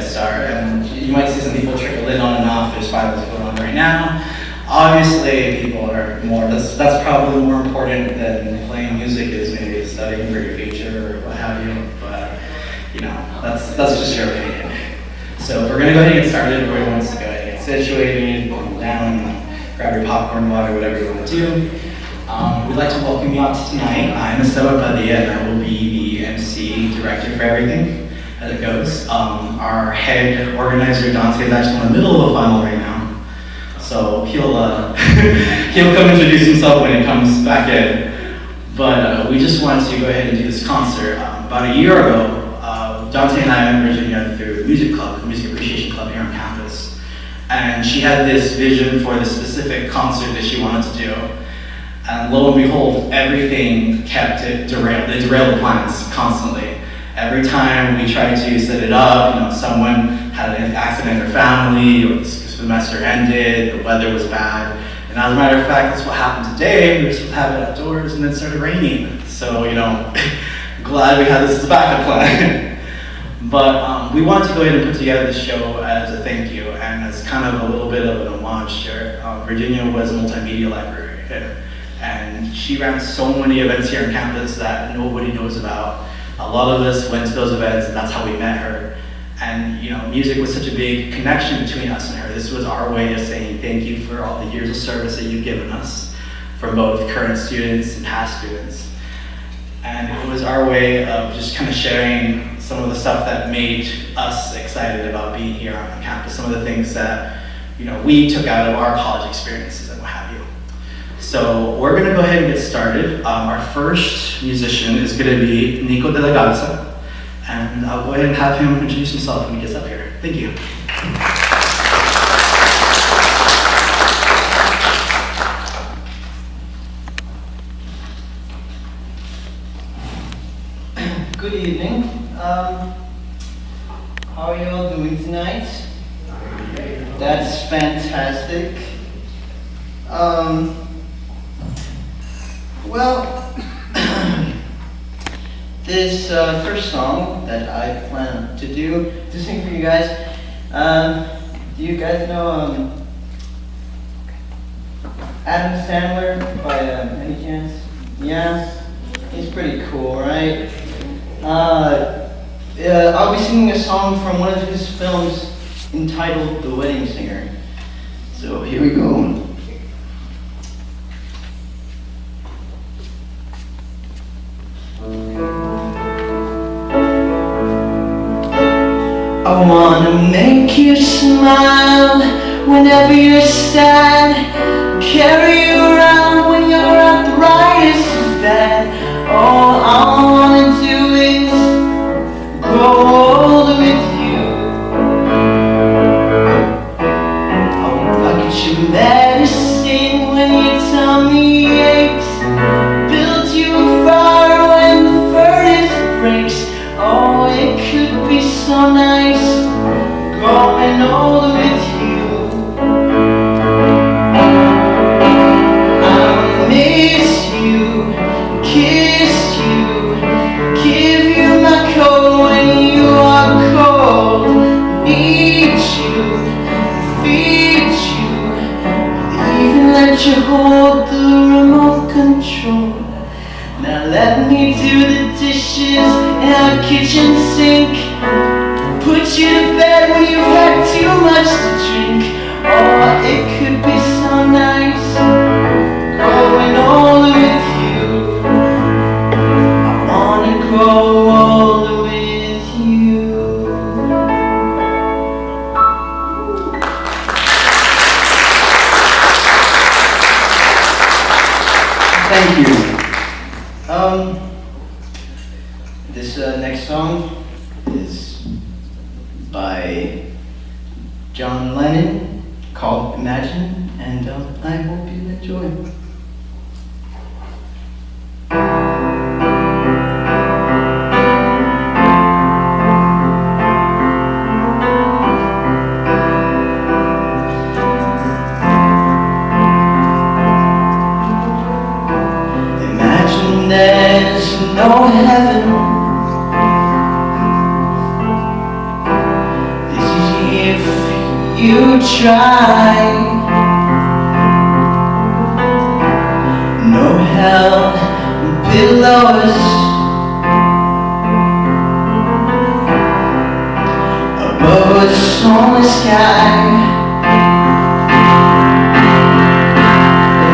Start, and you might see some people trickle in on and off. There's finals going on right now. Obviously, people are more. That's probably more important than playing music is maybe studying for your future or what have you. But you know, that's just your opinion. So we're gonna go ahead and get started. Everybody wants to go ahead and get situated, calm down, grab your popcorn, water, whatever you want to do. We'd like to welcome you out tonight. I'm Esteban Padilla, and I will be the MC director for everything as it goes. Our head organizer, Dante, is actually in the middle of a final right now. So he'll come introduce himself when he comes back in. But we just wanted to go ahead and do this concert. About a year ago, Dante and I met Virginia through the music club, the music appreciation club here on campus. And she had this vision for the specific concert that she wanted to do. And lo and behold, everything kept it derailed. They derailed the plans constantly. Every time we tried to set it up, you know, someone had an accident in their family, or the semester ended, the weather was bad. And as a matter of fact, that's what happened today. We were supposed to have it outdoors, and then it started raining. So, you know, glad we had this as a backup plan. But we wanted to go ahead and put together this show as a thank you, and as kind of a little bit of an homage here. Virginia was a multimedia librarian, and she ran so many events here on campus that nobody knows about. A lot of us went to those events, and that's how we met her. And you know, music was such a big connection between us and her. This was our way of saying thank you for all the years of service that you've given us, from both current students and past students. And it was our way of just kind of sharing some of the stuff that made us excited about being here on campus, some of the things that, you know, we took out of our college experiences and what have you. So we're going to go ahead and get started. Our first musician is going to be Niko de la Garza, and I'll go ahead and have him introduce himself when he gets up here. Thank you. Good evening. How are you all doing tonight? That's fantastic. Well, this first song that I plan to sing for you guys, do you guys know Adam Sandler by any chance? Yeah, he's pretty cool, right? I'll be singing a song from one of his films entitled The Wedding Singer. So here we go. I wanna make you smile whenever you're sad, carry you around when your arthritis is bad. All I wanna do is grow old with you. I'll get you medicine when your tummy aches, build you a fire when the furnace breaks. Oh, it could be so nice growing old with you. I'll miss you, kiss you, give you my coat when you are cold, need you, feed you, even let you hold the remote control. Now let me do the dishes in our kitchen sink, put you to bed when you've had too much to drink. Oh, it could be so nice growing old with you. I wanna grow old with you. Thank you. This next song is by John Lennon, called Imagine, and I hope you enjoy. Imagine there's no heaven. you try. No hell below us, above us only sky.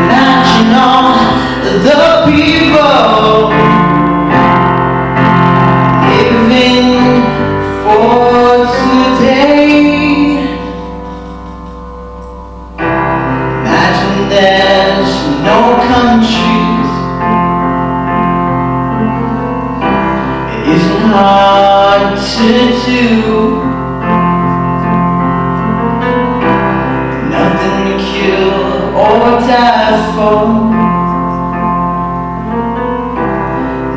Imagine all the people living for today. Imagine there's no countries. It isn't hard to do. Nothing to kill or die for.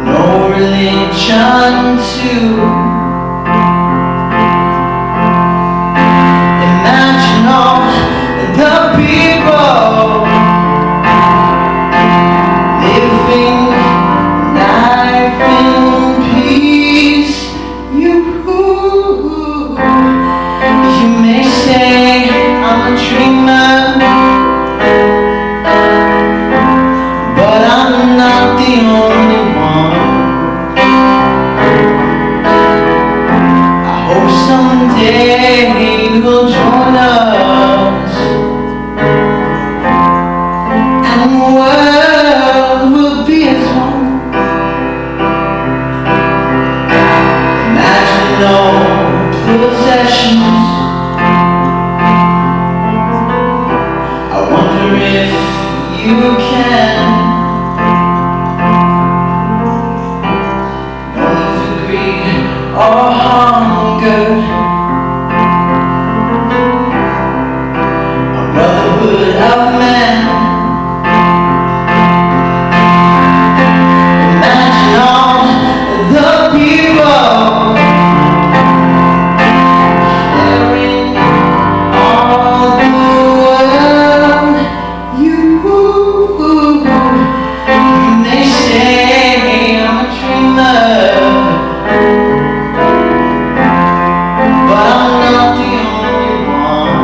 No religion too. Imagine all the people living life in peace. You may say I'm a dreamer, but I'm not the only one. I hope someday you'll join us, and the world will be as one. Imagine no possessions. I wonder if you can. No need for greed or hunger. A brotherhood of men. Imagine all the people sharing all the world. You may say I'm a dreamer, but I'm not the only one.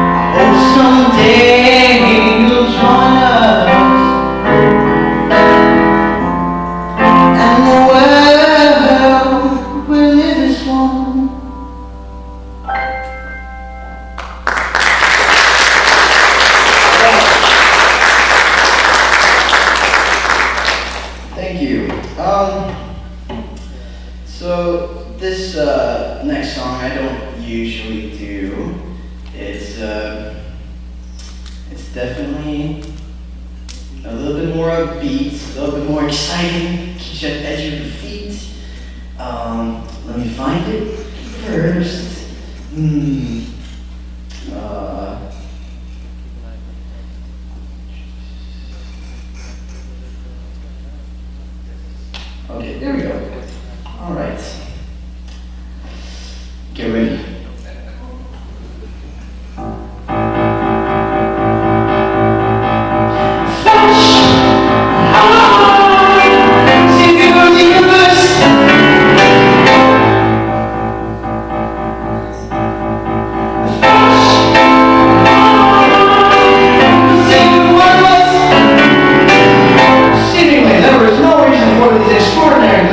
I hope someday you'll join us, and the world will live as one. Thank you. So this next song I don't usually do. It's definitely a little bit more upbeat, a little bit more exciting. Keeps you at the edge of your feet. Let me find it first. Okay, there we go. All right. Get ready. Seemingly, there was no reason for these extraordinary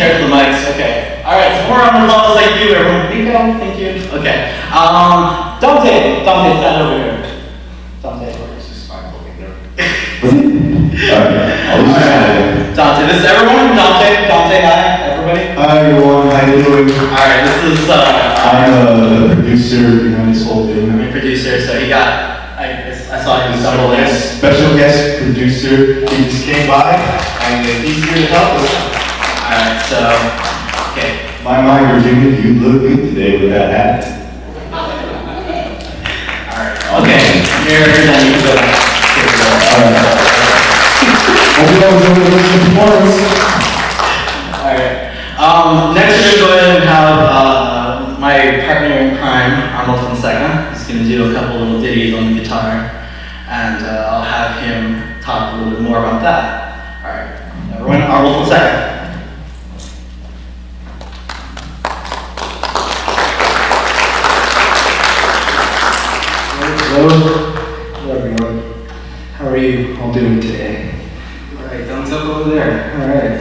care for the mics. Okay. All right. So more on the calls. Thank you, everyone. Niko, thank you. Okay. Dante, stand over here. Dante. Dante, this is everyone. Dante, hi, everybody. Hi everyone, how you doing? All right. This is. I'm the producer behind this whole thing. I'm a producer, so he got. I saw him stumble in. Special guest producer. He just came by and he's here to help us. All right. So, okay. My Virginia, you look good today with that hat. All right. Okay. Here, then you can go back. Alright. Hope you guys enjoy the performance. Alright. Next we're going to go ahead and have my partner in crime, Arnold Fonseca. He's going to do a couple little ditties on the guitar. And I'll have him talk a little bit more about that. Alright. Everyone, Arnold Fonseca. Hello everyone. How are you all doing today? Alright, thumbs up over there. Alright.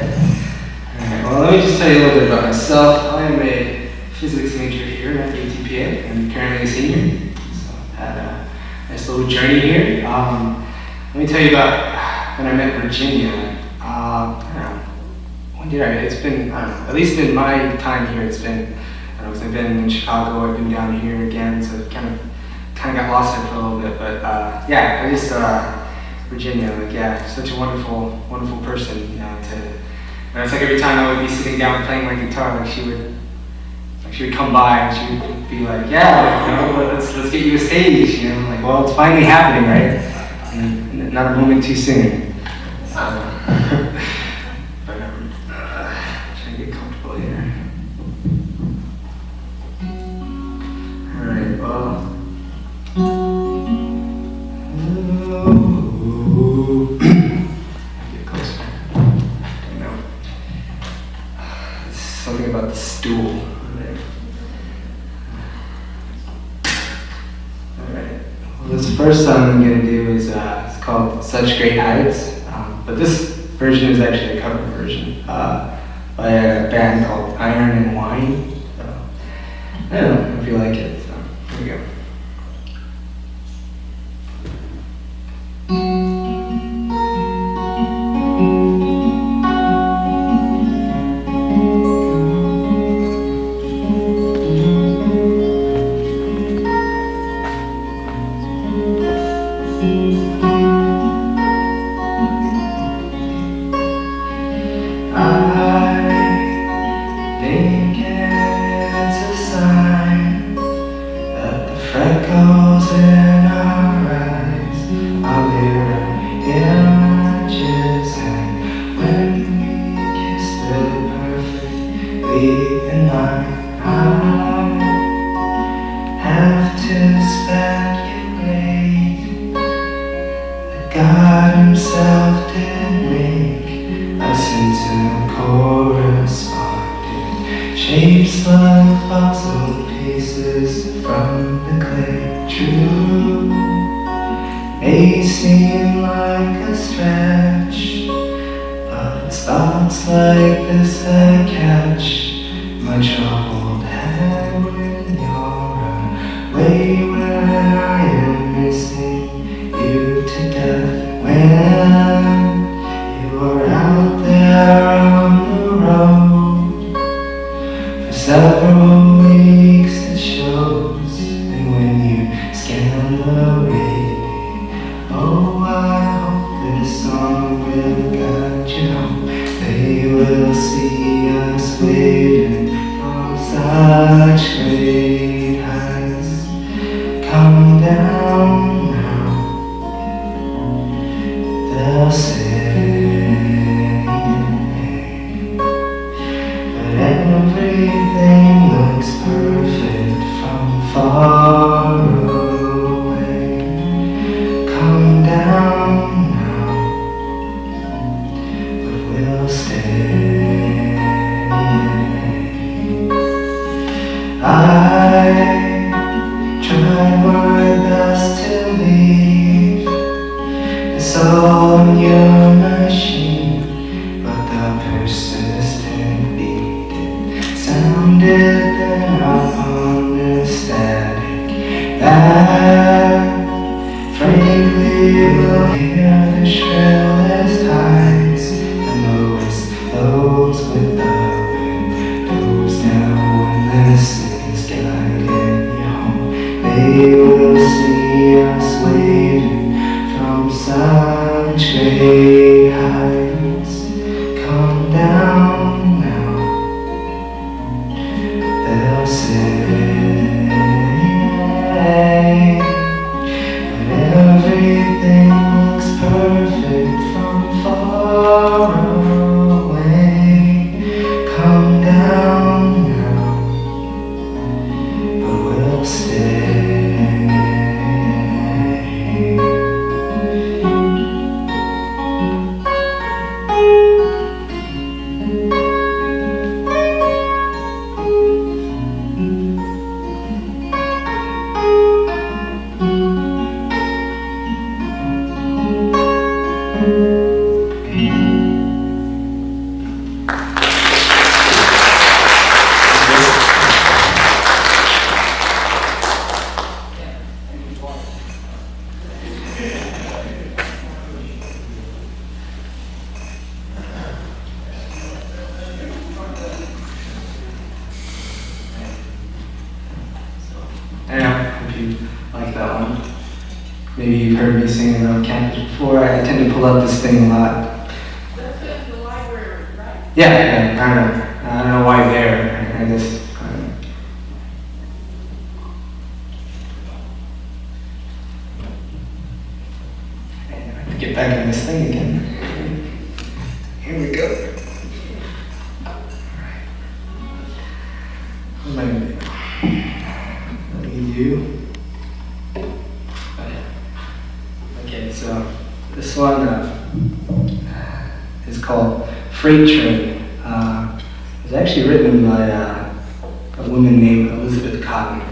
Well, let me just tell you a little bit about myself. I am a physics major here at UTPA. I'm currently a senior. So I've had a nice little journey here. Let me tell you about when I met Virginia. I don't know. When did I? It's been, I don't know, at least in my time here, it's been, I don't know, 'cause I've been in Chicago, I've been down here again, so it kind of got lost there for a little bit, but yeah, I just, Virginia, like, yeah, such a wonderful person, you know, it's like every time I would be sitting down playing my guitar, like she would come by and she would be like, yeah, you know, let's get you a stage, you know, I'm like, well, it's finally happening, right? And not a moment too soon. So, but trying to get comfortable here. All right, well. Get closer. I know. It's something about the stool. Alright. Well, this first song I'm going to do is it's called Such Great Heights. But this version is actually a cover version by a band called Iron and Wine. So, I don't know if you like it. So, here we go. On your machine, but the persistent beat that one. Maybe you've heard me singing on campus before. I tend to pull out this thing a lot. That's in the library, right? Yeah, I don't know why there. I guess. I have to get back on this thing again. Here we go. What am I going to do? Let me do. Okay, so this one is called Freight Train. It was actually written by a woman named Elizabeth Cotton.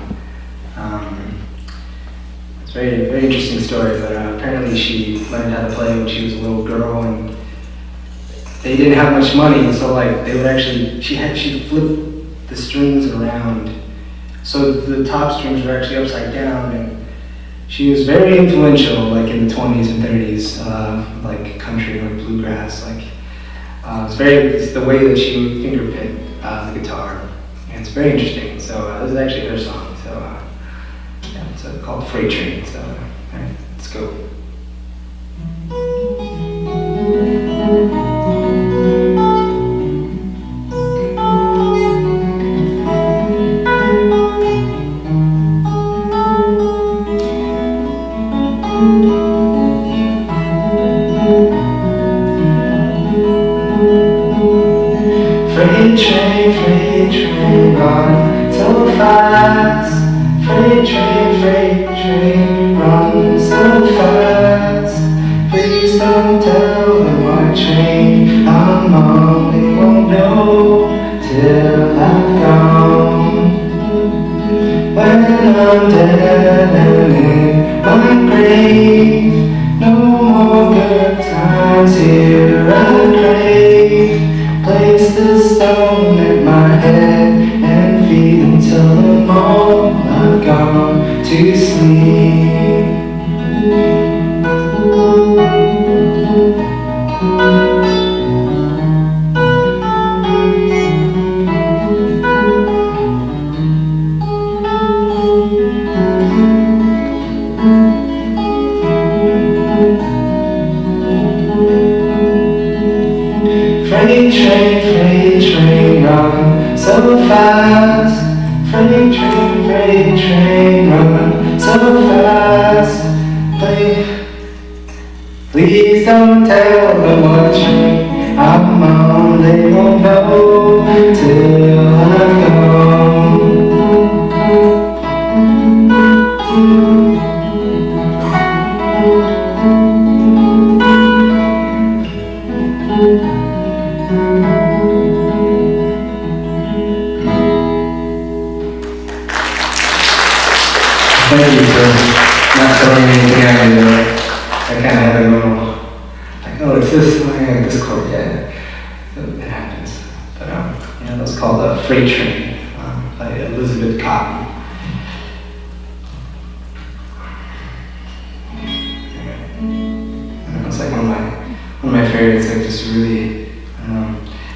It's a very, very interesting story, but apparently she learned how to play when she was a little girl, and they didn't have much money, so like they would actually, she'd flip the strings around, so the top strings were actually upside down, and she was very influential, like in the 20s and 30s, like country, like bluegrass, like it's the way that she would finger pick the guitar, and it's very interesting. So this is actually her song. So yeah, it's called Freight Train. So all right, let's go. Freight train, run so fast. Freight train, run so fast. Please don't tell them what train I'm on. They won't know till I'm gone. When I'm dead and in my grave, no more good times here at grave. Place the stone at my head and feet until I'm all I've gone to sleep. Freight train, run so fast. Freight train, run so fast. Please don't tell them what train I'm on. They won't know till I'm gone. Thank you for not telling me anything I knew. I kind of had a little, like, oh, it's this, oh, yeah, this chord, yeah. So it happens. But, yeah, that was called Freight Train by Elizabeth Cotton. It's like one of my favorites, like just really,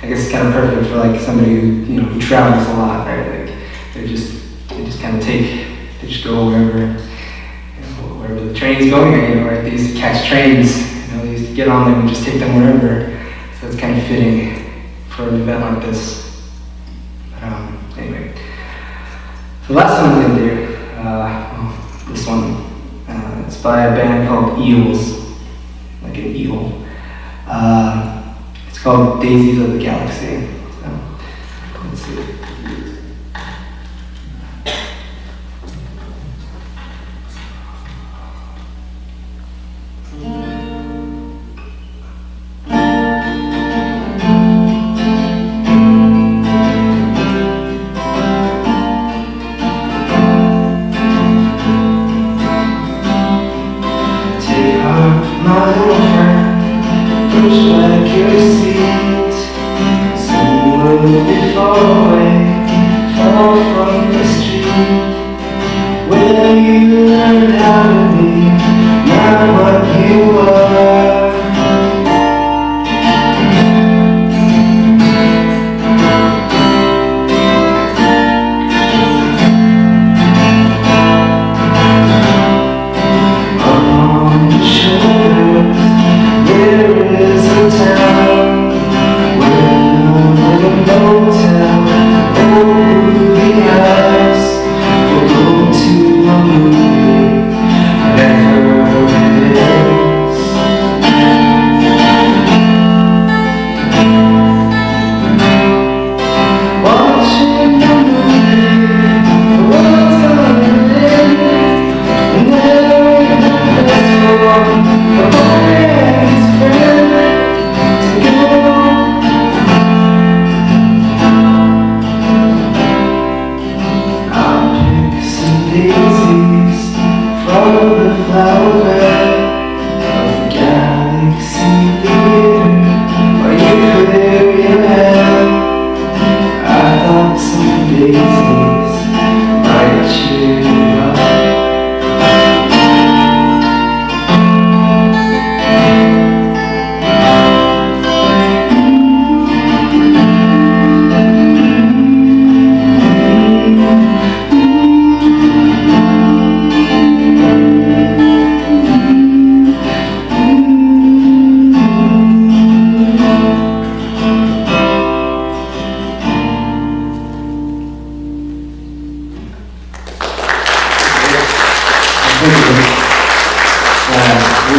I guess it's kind of perfect for like somebody who travels a lot, right? Like they just kind of they just go wherever the train's going, right? They used to catch trains, they used to get on them and just take them wherever. So it's kind of fitting for an event like this. Anyway, so the last one I'm gonna do, this one, it's by a band called Eels, like an eel. It's called Daisies of the Galaxy. So, let's see.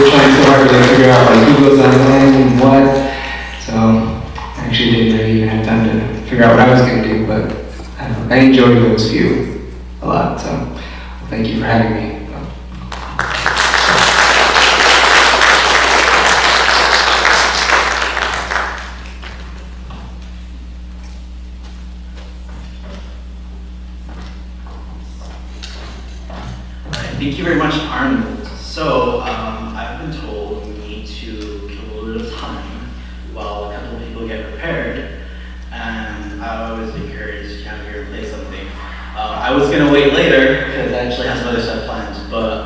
were trying so hard to like, figure out like who goes on when and what. So I actually didn't really even have time to figure out what I was going to do, but I don't know, I enjoyed those few a lot. So thank you for having me. Thank you very much, Arnold. So, I've been told we need to give a little bit of time while a couple of people get prepared, and I always be curious to come here and play something. I was going to wait later, because I actually have some other stuff planned, but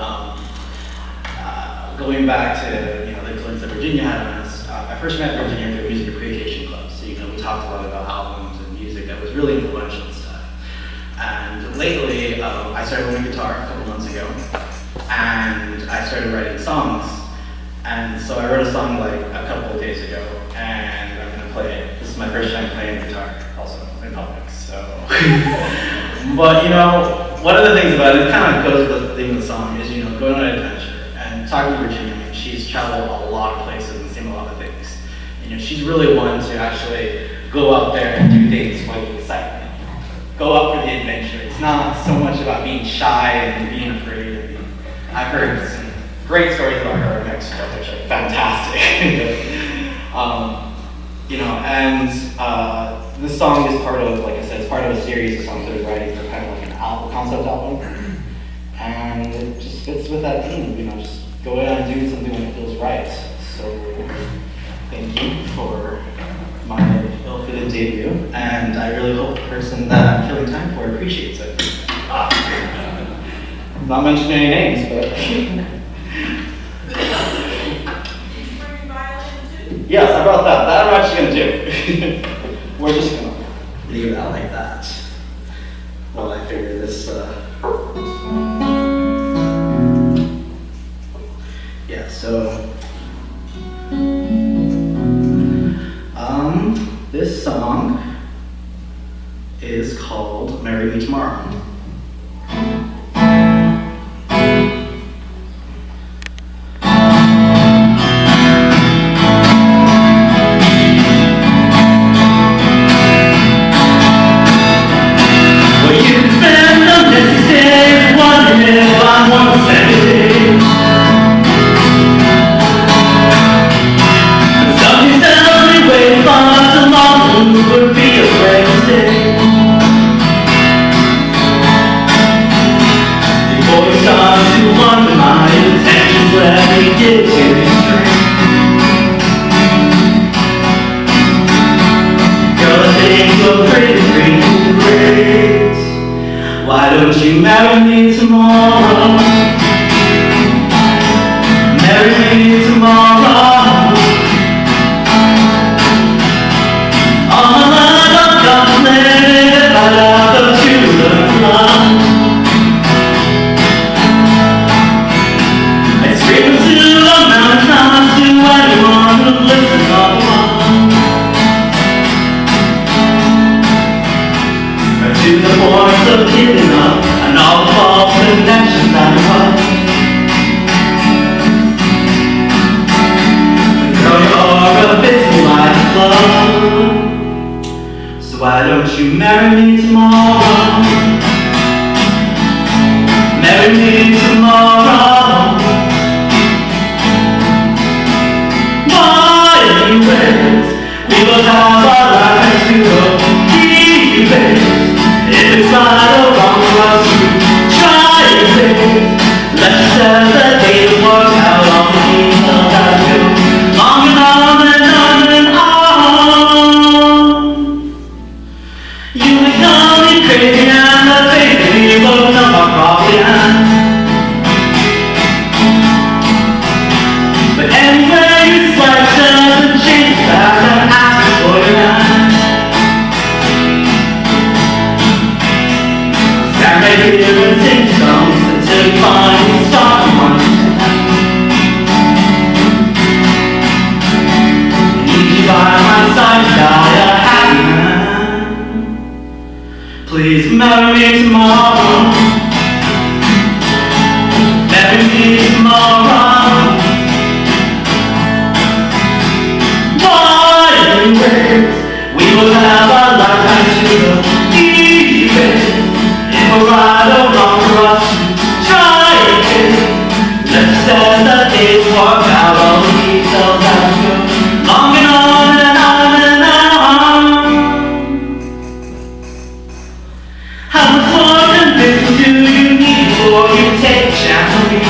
going back to the influence that Virginia had on us, I first met Virginia through Music Appreciation Club, so we talked a lot about albums and music that was really influential and stuff. And lately, I started learning guitar a couple months ago, and I started writing songs. And so I wrote a song like a couple of days ago, and I'm gonna play it. This is my first time playing guitar, also in public. So, but one of the things about it kind of goes with the theme of the song is going on an adventure and talking to Virginia. She's traveled a lot of places and seen a lot of things. She's really one to actually go out there and do things for the excitement. Go up for the adventure. It's not so much about being shy and being afraid. I've heard some great stories about her in Mexico, which are fantastic. And this song is part of, like I said, it's part of a series of songs that I was writing for kind of like an album, concept album. And it just fits with that theme, just go out and do something when it feels right. So thank you for my ill-fitted debut, and I really hope the person that I'm killing time for appreciates it. I'm not mentioning any names, but... He's bringing violin too? Yes, I brought that. That I'm actually going to do. We're just going to leave it out like that while I figure this... Yeah, so... This song is called Marry Me Tomorrow. Well, you can spend the next day wondering if I want to spend a day. And something tells me waiting for tomorrow would be a great mistake. Before you start to wonder my intentions, let me get you straight. Girl, the things so pretty green and great. Why don't you marry me tomorrow? Marry me tomorrow. All my life I've contemplated my love of true love. I scream into the mountains to anyone who listens all along. To the force of giving up and all the false connections I was. Girl, you're a busy life love. So why don't you marry me tomorrow? Marry me tomorrow. Why do you wait? We both have our lives to go. Keep it. If it's right or wrong for us to try it, let's just have that day to work out on the details that do. On and on and on and on. You may call me crazy and let's face it, we both know our coffee and but anyway, it's like doesn't change the fact I'm asking for your hand. Stand right here and sing songs until you finally start to understand. I need you by my side to die a happy man. Please marry me tomorrow. Marry me tomorrow. How much more convincing do you need before you take a chance on me?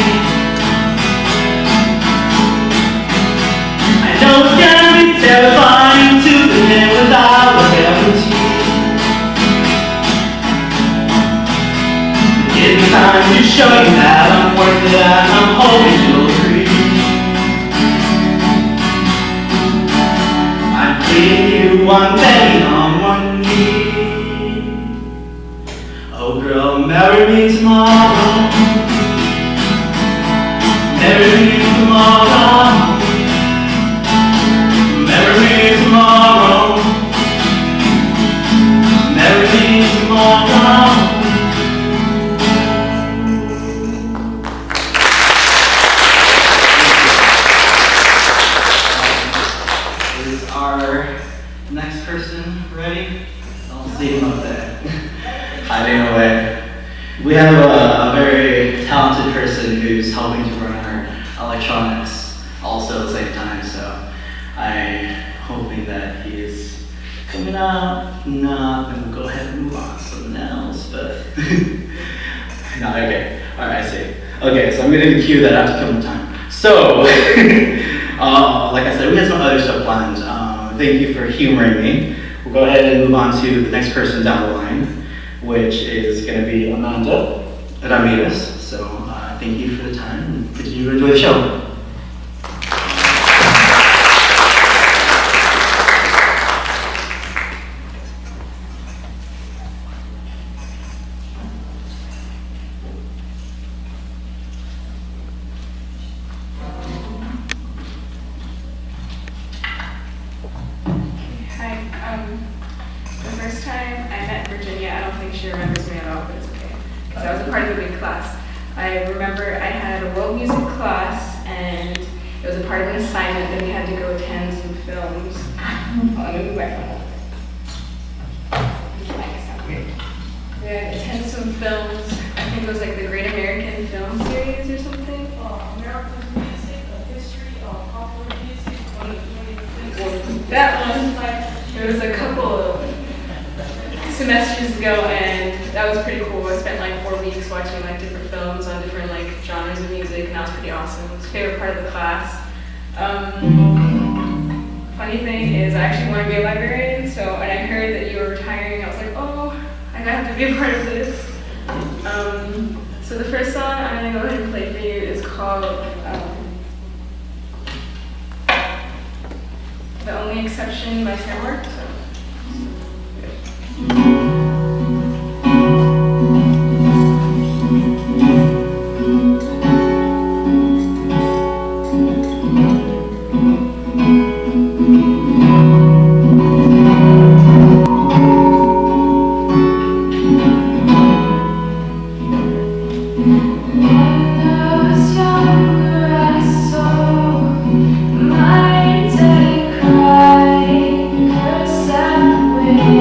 I know it's gonna be terrifying to live without a guarantee. Give me time to show you that I'm worth it and I'm hoping you'll agree. I'm pleading you, I'm begging on one knee. Oh girl, marry me tomorrow. Marry me tomorrow. Marry me tomorrow. Marry me tomorrow. Is our next person ready? I'll see him up there. Hiding away. We have a very talented person who's helping to run our electronics also at the same time, so I'm hoping that he is coming out. If not, then we'll go ahead and move on to something else, but no, okay. Alright, I see. Okay, so I'm gonna cue that after coming time. So, like I said, we have some other stuff planned. Thank you for humoring me. We'll go ahead and move on to the next person down the line, which is going to be Amanda Ramirez. So thank you for the time and continue to enjoy the show. The first time I met Virginia, I don't think she remembers me at all, but it's okay, because I was a part of a big class. I remember I had a world music class, and it was a part of an assignment that we had to go attend some films. Oh, let me move my phone. This mic sounds weird. We had to attend some films. I think it was like the Great American Film Series or something. American music, history, popular music, That one. There was a couple of semesters ago, and that was pretty cool. I spent like 4 weeks watching like different films on different like genres of music, and that was pretty awesome. It was my favorite part of the class. Funny thing is, I actually want to be a librarian, so when I heard that you were retiring, I was like, oh, I have to be a part of this. So the first song I'm going to go ahead and play for you is called The Only Exception by Fairwork. Cry, 'cause I win.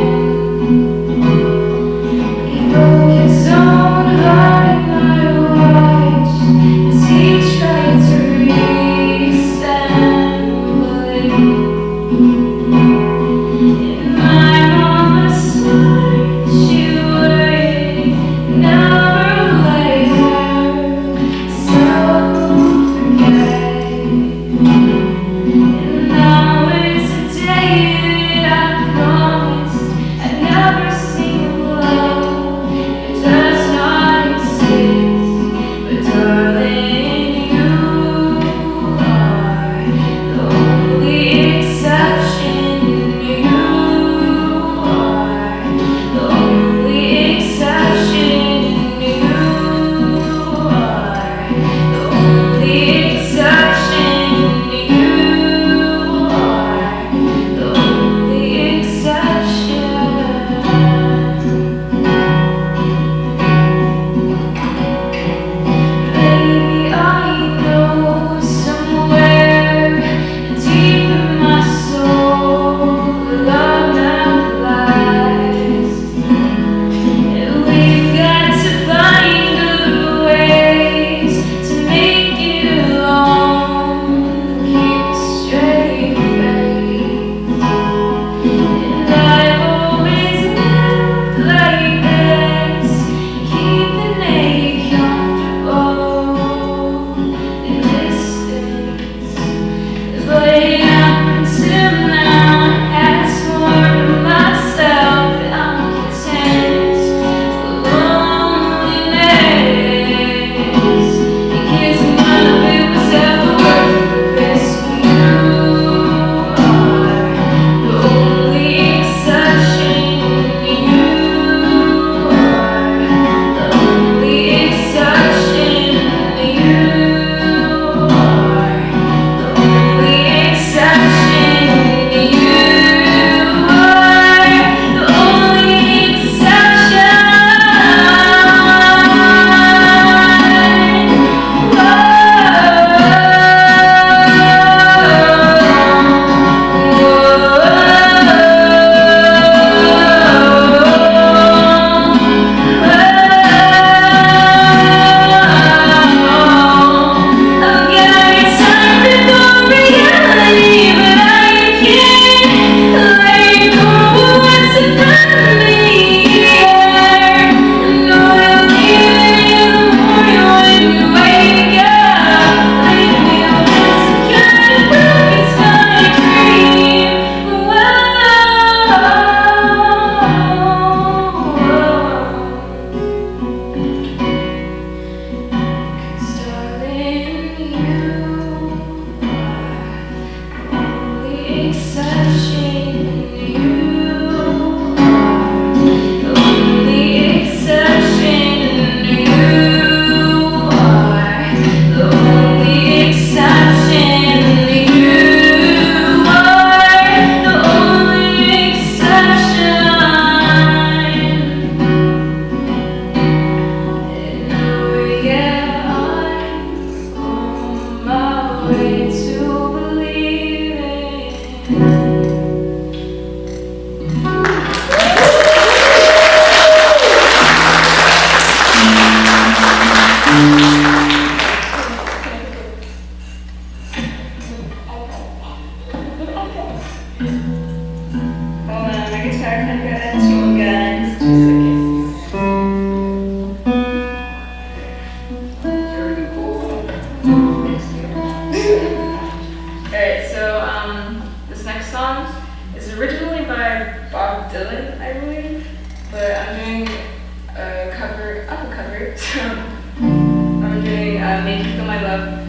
cover of a cover. So I'm doing Make You Feel My Love.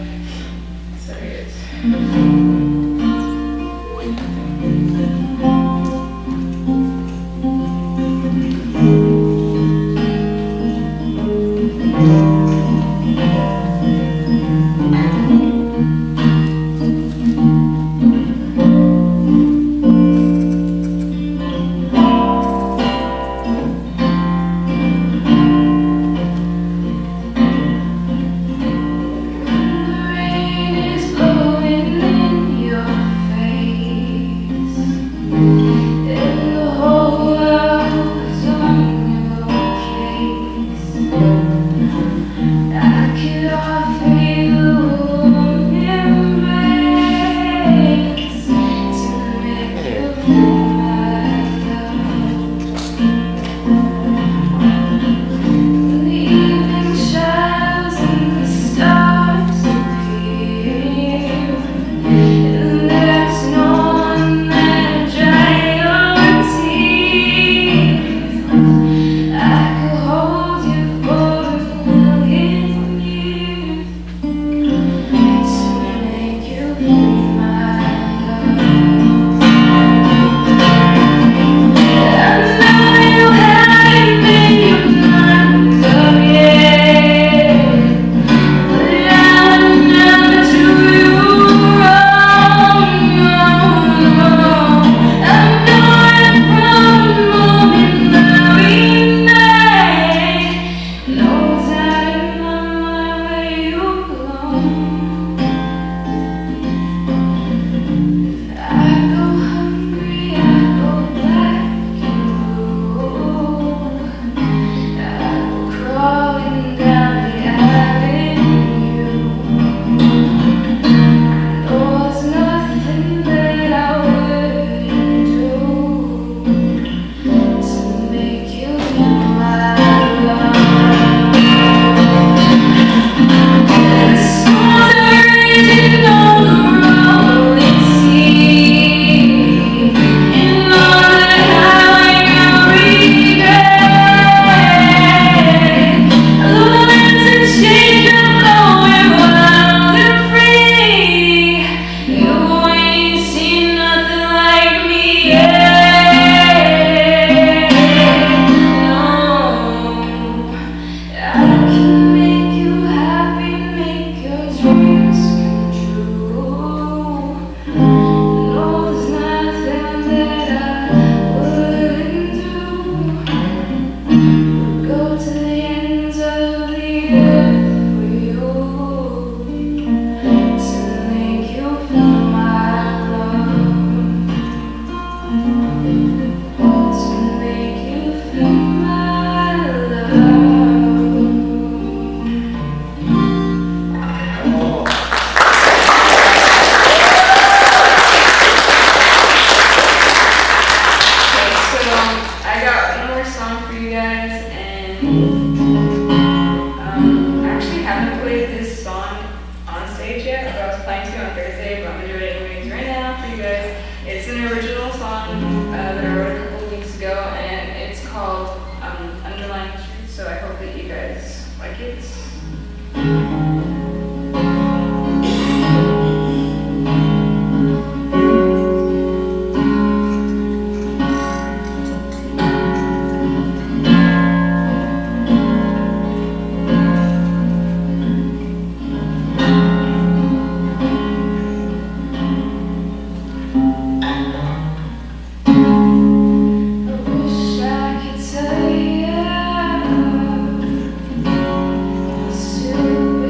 So here it is.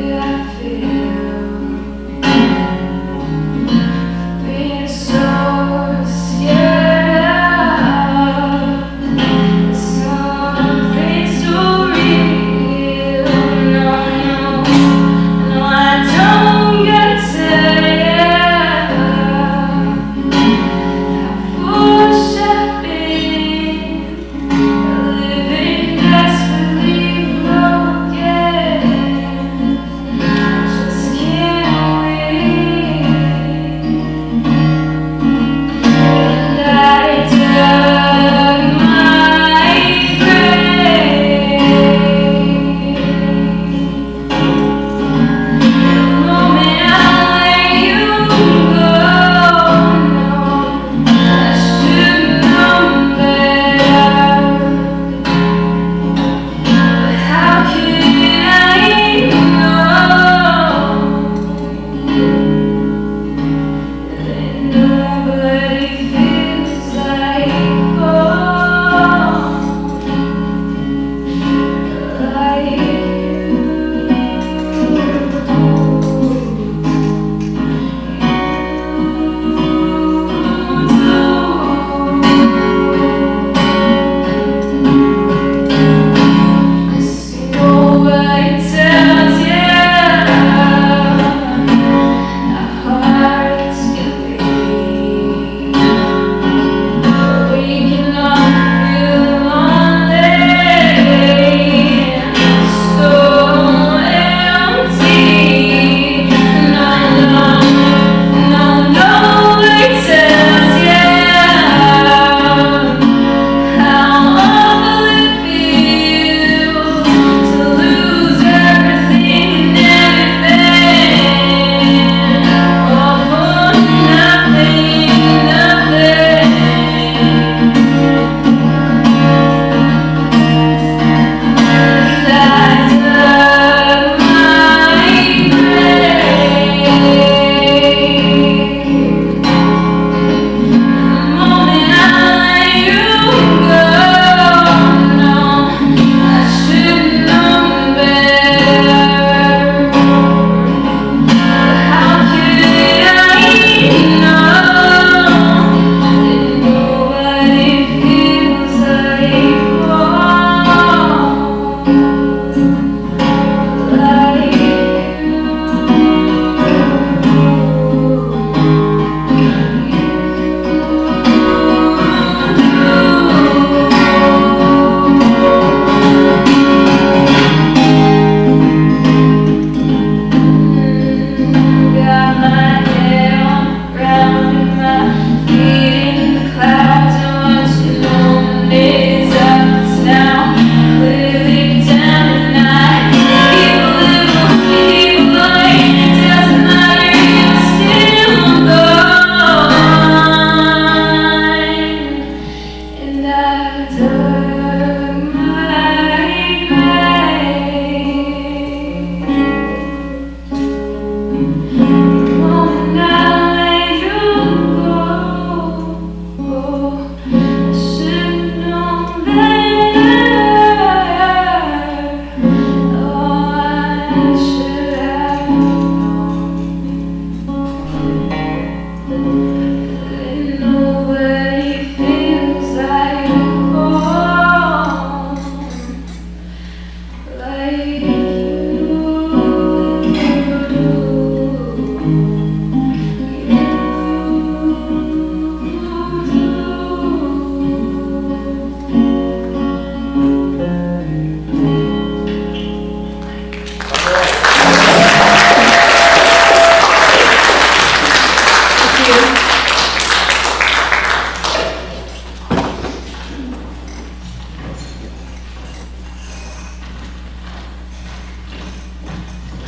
Yeah.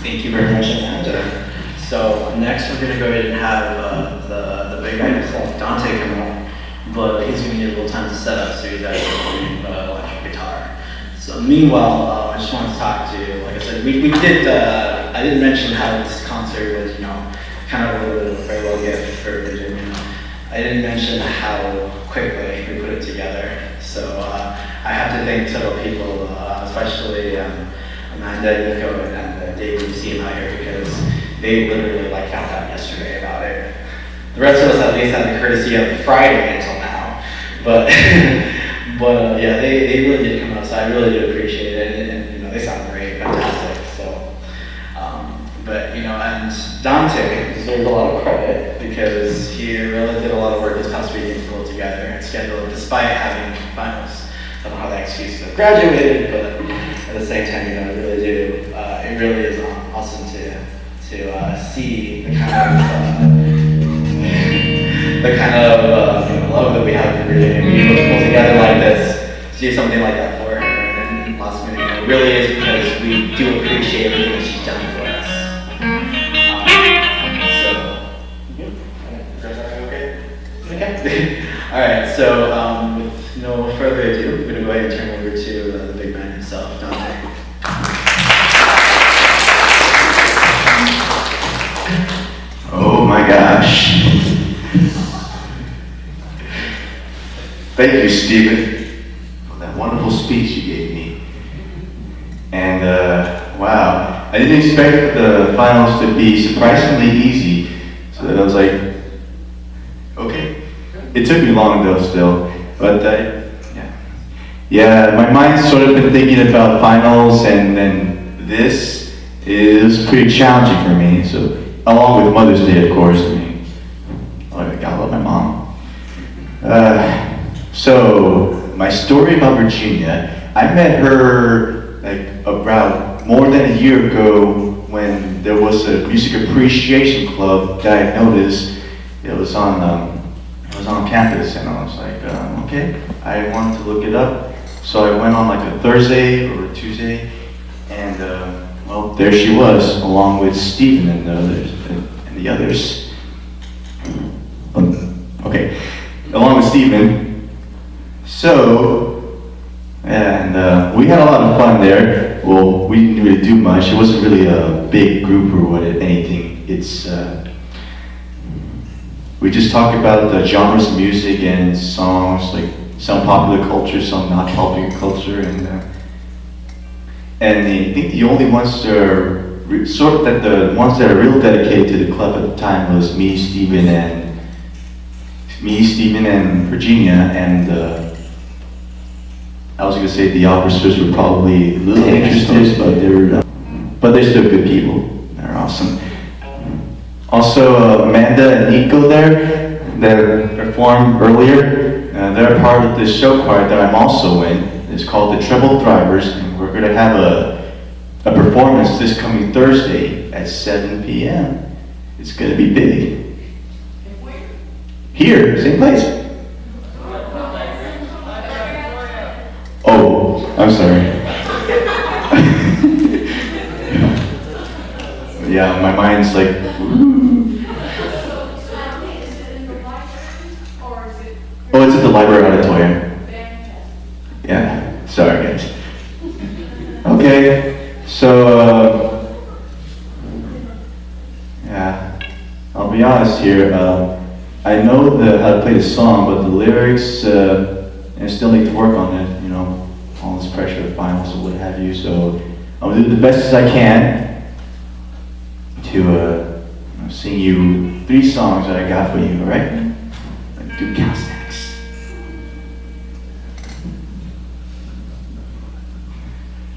Thank you very much, Amanda. So next we're going to go ahead and have the big guy himself, Dante, come on. But he's going to need a little time to set up, so he's actually playing electric guitar. So meanwhile, I just wanted to talk to you. Like I said, we did, I didn't mention how this concert was, kind of a little bit of a farewell gift for Virginia. I didn't mention how quickly we put it together. So I have to thank several people, especially Amanda, Niko, and David, you see him out here, because they literally found out yesterday about it. The rest of us at least had the courtesy of Friday until now, but yeah, they really did come out, so I really do appreciate it, and they sound great, fantastic. So, but and Dante deserves a lot of credit because he really did a lot of work this past weekend to pull it together and schedule it, despite having finals. I don't know how that excuse to graduated, but at the same time, I really do. It really is awesome to see the kind of love that we have for Virginia. We able to pull together like this, to do something like that for her, and last minute, it really is because we do appreciate everything that she's done for us. Okay. All right. So with no further ado, we're gonna go ahead and turn over to the big man himself, Dante. Oh my gosh. Thank you, Stephen, for that wonderful speech you gave me. And wow, I didn't expect the finals to be surprisingly easy. So that I was like, okay. It took me long though still, but yeah, my mind's sort of been thinking about finals, and then this is pretty challenging for me. So along with Mother's Day, of course. I gotta love my mom. So my story about Virginia, I met her about more than a year ago when there was a music appreciation club that I noticed. It was on campus, and I was like, okay, I wanted to look it up. So I went on a Thursday or a Tuesday, and well, there she was, along with Stephen and the others. Okay, along with Stephen. So, and we had a lot of fun there. Well, we didn't really do much. It wasn't really a big group or anything. It's we just talked about the genres of music and songs, some popular culture, some not popular culture, and I think the only ones that are the ones that are real dedicated to the club at the time was me, Stephen, and Virginia, and I was going to say the officers were probably a little interested, but they're still good people. They're awesome. Also, Amanda and Niko there that performed earlier. They're part of this show choir that I'm also in. It's called the Treble Thrivers, and we're going to have a performance this coming Thursday at 7 p.m. It's going to be big. Here, same place. Oh, I'm sorry. Yeah, my mind's like, oh, it's at the library auditorium. Yeah, sorry guys. Okay, so, yeah, I'll be honest here. I know how to play the song, but the lyrics, I still need to work on it, all this pressure of finals or what have you. So I'll do the best as I can to sing you 3 songs that I got for you, all right? Do calisthenics.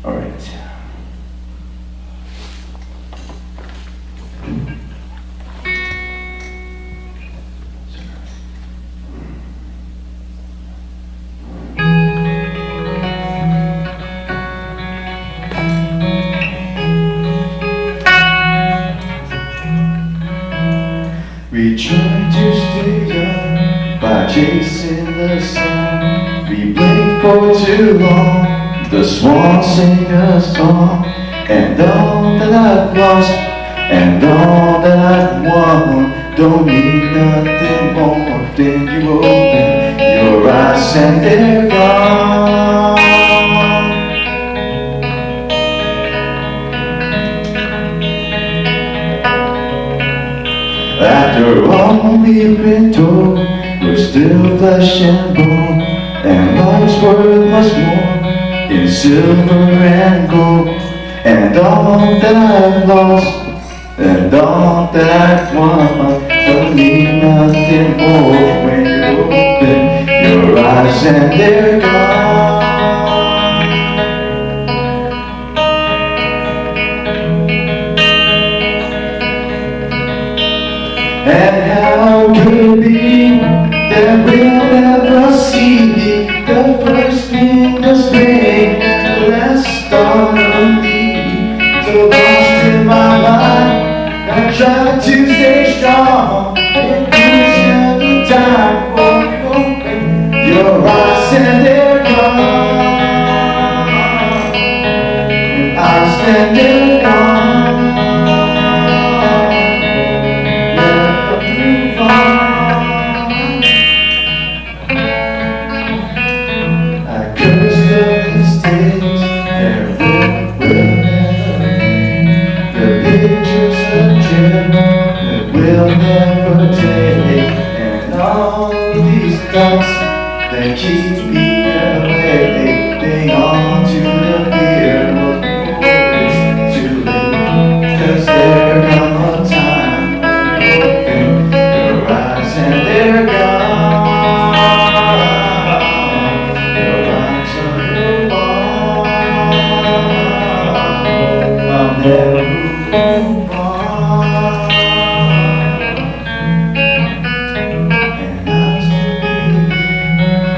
All right. We try to stay young by chasing the sun. We blink for too long, the swans sing a song. And all that I've lost, and all that I've won, don't mean nothing more than you open your eyes and they're gone. After all we've been told, we're still flesh and bone, and life's worth much more in silver and gold. And all that I've lost, and all that I've won, don't mean nothing more when you open your eyes and they're gone. And how could it be that we'll never see the first thing of spring, the last dawn of me? So lost in my mind, I tried to stay strong. It gives you the time for you open your eyes and they're gone. And I stand there gone. I curse the mistakes that will never end, the pictures of dread that will never take, and all these thoughts that keep me awake, hang on to the fear of before it's too late, 'cause there come a time when you open your eyes and they're gone. Your eyes are gone. I'll never move on. And I'll still be here,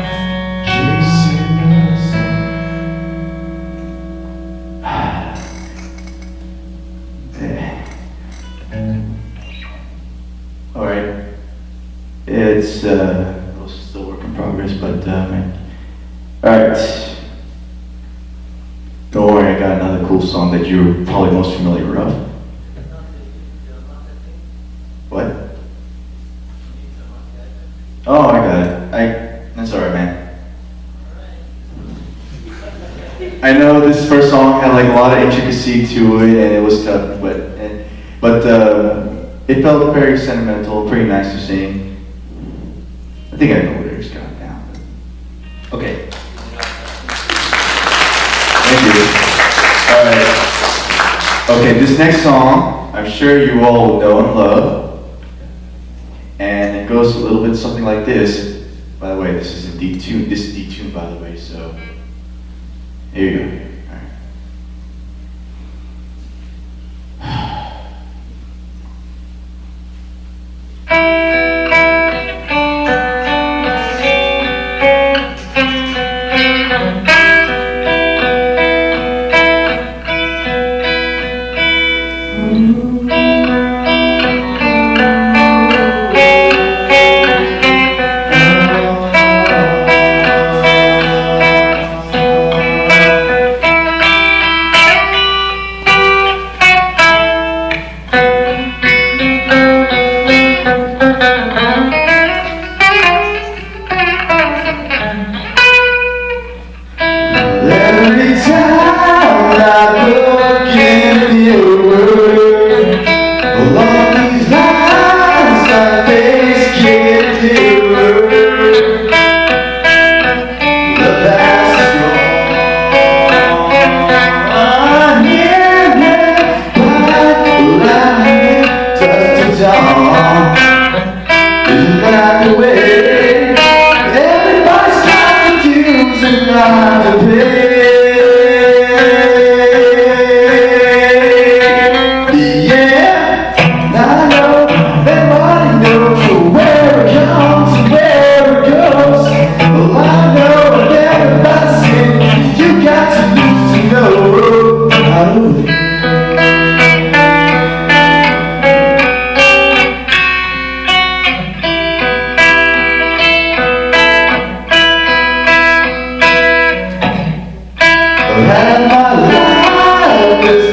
chasing the sun. All right. It's still a work in progress, but all right. Don't worry, I got another cool song that you're probably most familiar of. What? Oh, I got it. That's all right, man. I know this first song had like a lot of intricacy to it, and it was tough, but it felt very sentimental, pretty nice to sing. I think I know the lyrics got it down. Okay. Thank you. All right. Okay, this next song, I'm sure you all know and love, and it goes a little bit something like this. By the way, this is a D tune. This is D tune, by the way. So here you go. All right. Had my life this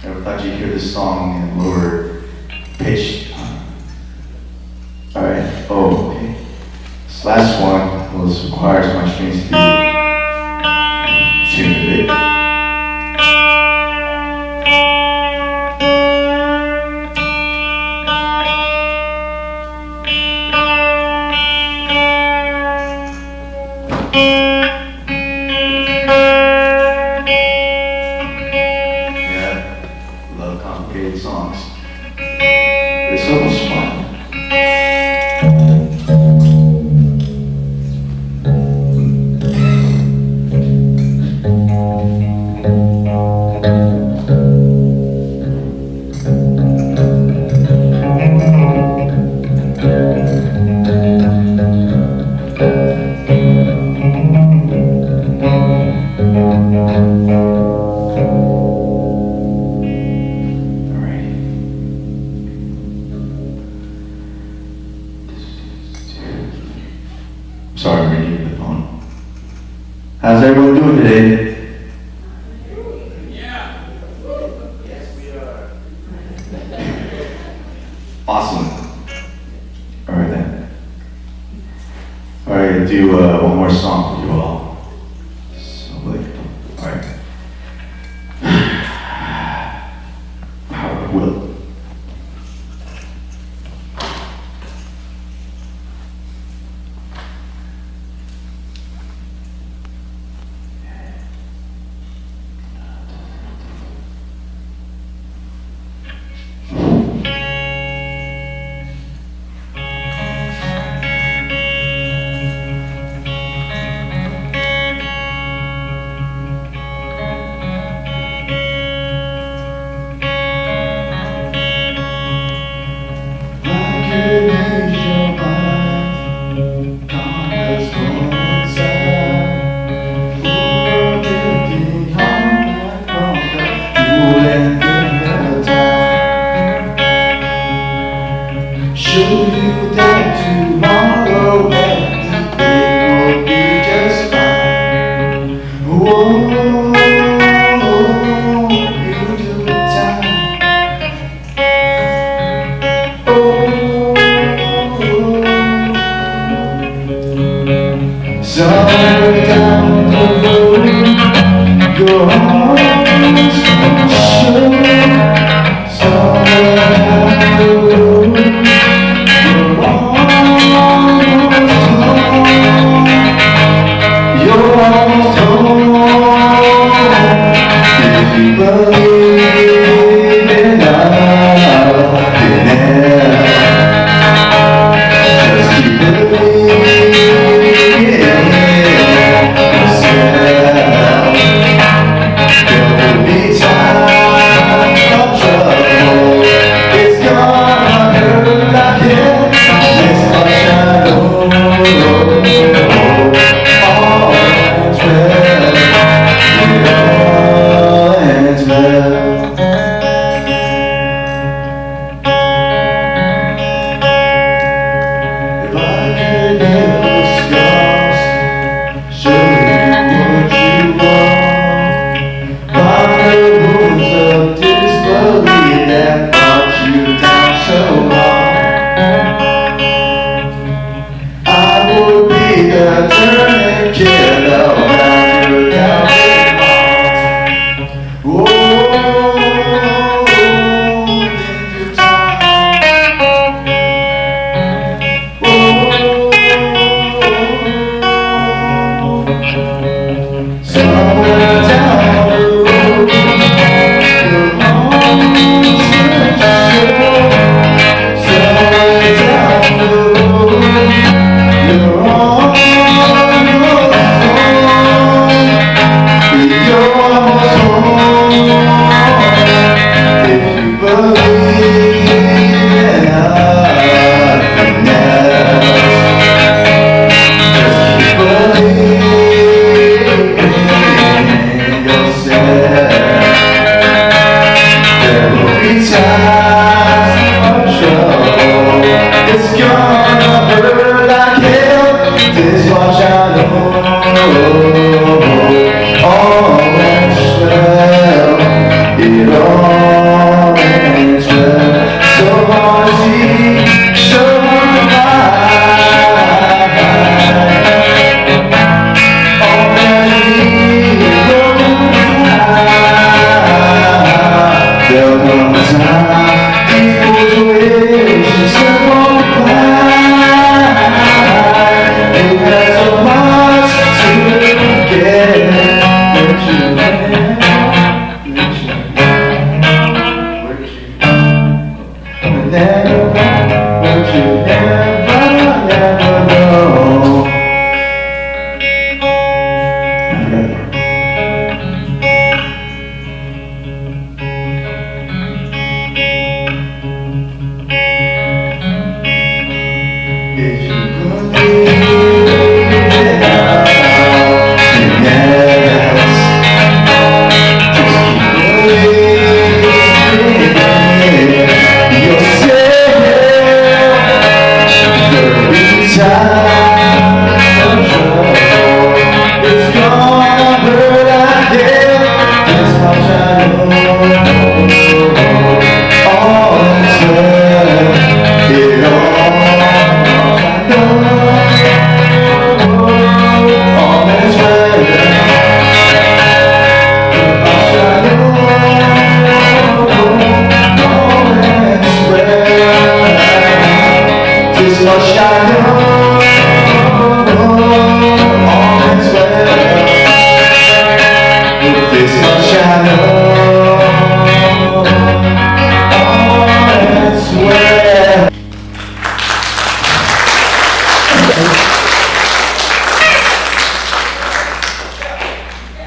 Never thought you'd hear this song in lower pitch. Alright, okay. This last one requires my strings to be tuned a bit. Songs. They're so much fun. Sorry, I'm reading the phone. How's everyone doing today? Yeah. Yes, we are. Awesome. Alright then. Alright, do one more song for you all. So, like, alright. Will. Somewhere down the road, you're on turning killer back to down the heart. Oh, into time. Oh, somewhere down the road, your arms will show. Somewhere down the road, you're on your own. You're almost home. If you believe in nothing else, just keep believing in yourself. There will be times of trouble. It's gonna hurt like hell. This much I know. All ends well. It all ends well. So honestly, so there'll come a time people's wishes won't apply. You had so much to get, but you never know. If you believe in nothing else, just keep believing in yourself. There'll be times of trouble. It's gonna hurt like hell. This much I know. All is well. It all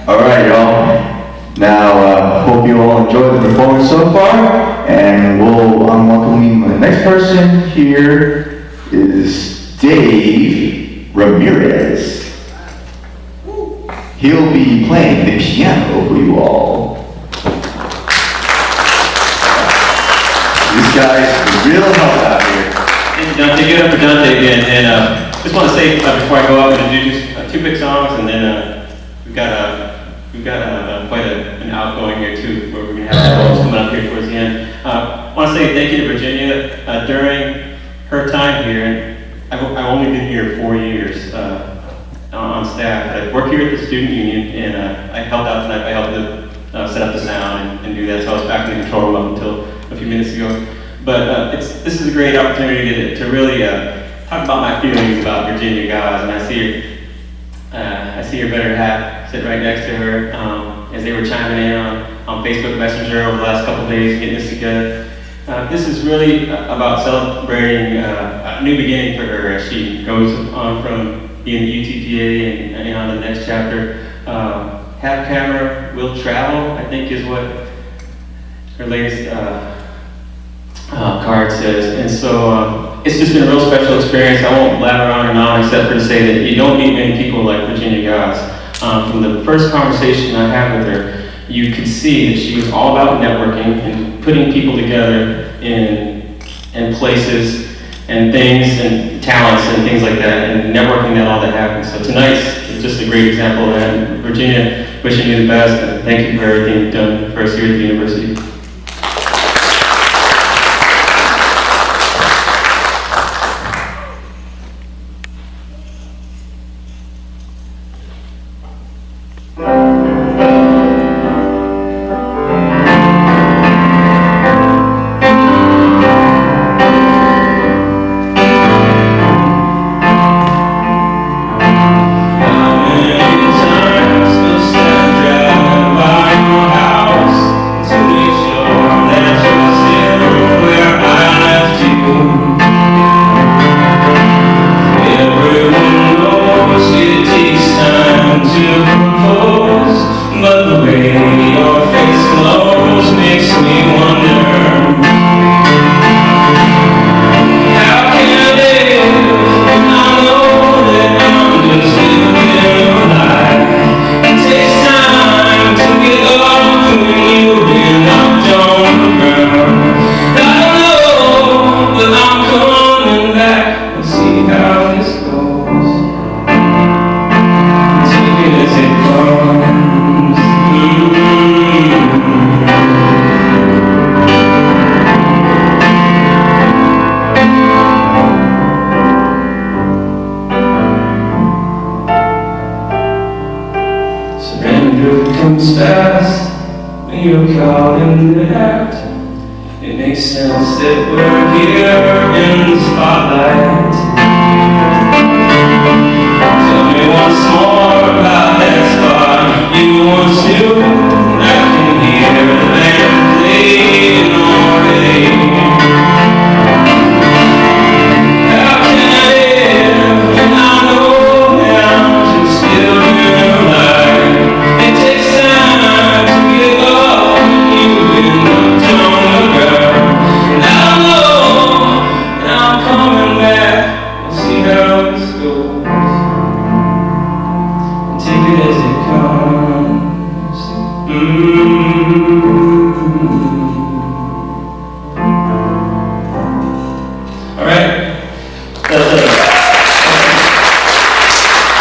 Alright, y'all. Now, hope you all enjoyed the performance so far, and I'm welcoming the next person here is Dave Ramirez. He'll be playing the piano for you all. This guy's real help out here. Thank you, Dante. Give it up for Dante again. And just want to say before I go out, I'm going to do just two big songs, and then we've got quite an outgoing here too, where we're going to have some folks coming up here towards the end. I want to say thank you to Virginia. During her time here, I've only been here 4 years on staff. I work here at the Student Union, and I helped out tonight. I helped to set up the sound and do that, so I was back in the control room up until a few minutes ago. But this is a great opportunity to really talk about my feelings about Virginia Gause, and I see her better half sitting right next to her as they were chiming in on Facebook Messenger over the last couple of days, getting this together. This is really about celebrating a new beginning for her as she goes on from being the UTPA and on to the next chapter. Have camera, will travel, I think is what her latest card says. And so it's just been a real special experience. I won't blabber on and on except for to say that you don't meet many people like Virginia Gause. From the first conversation I had with her, you could see that she was all about networking and putting people together in places and things and talents and things like that, and networking that all that happens. So tonight's just a great example of that. And Virginia, wishing you the best, and thank you for everything you've done for us here at the university. comes fast when you're caught in the act. It makes sense that we're here in the spotlight. Tell me once more about that spot you once knew. I can hear the band playing already. How can I live when I know now to still be alive? It takes time to give up when you've been knocked on the ground. Now I know, and I'm coming back. We'll see how this goes. And take it as it comes. All right. That's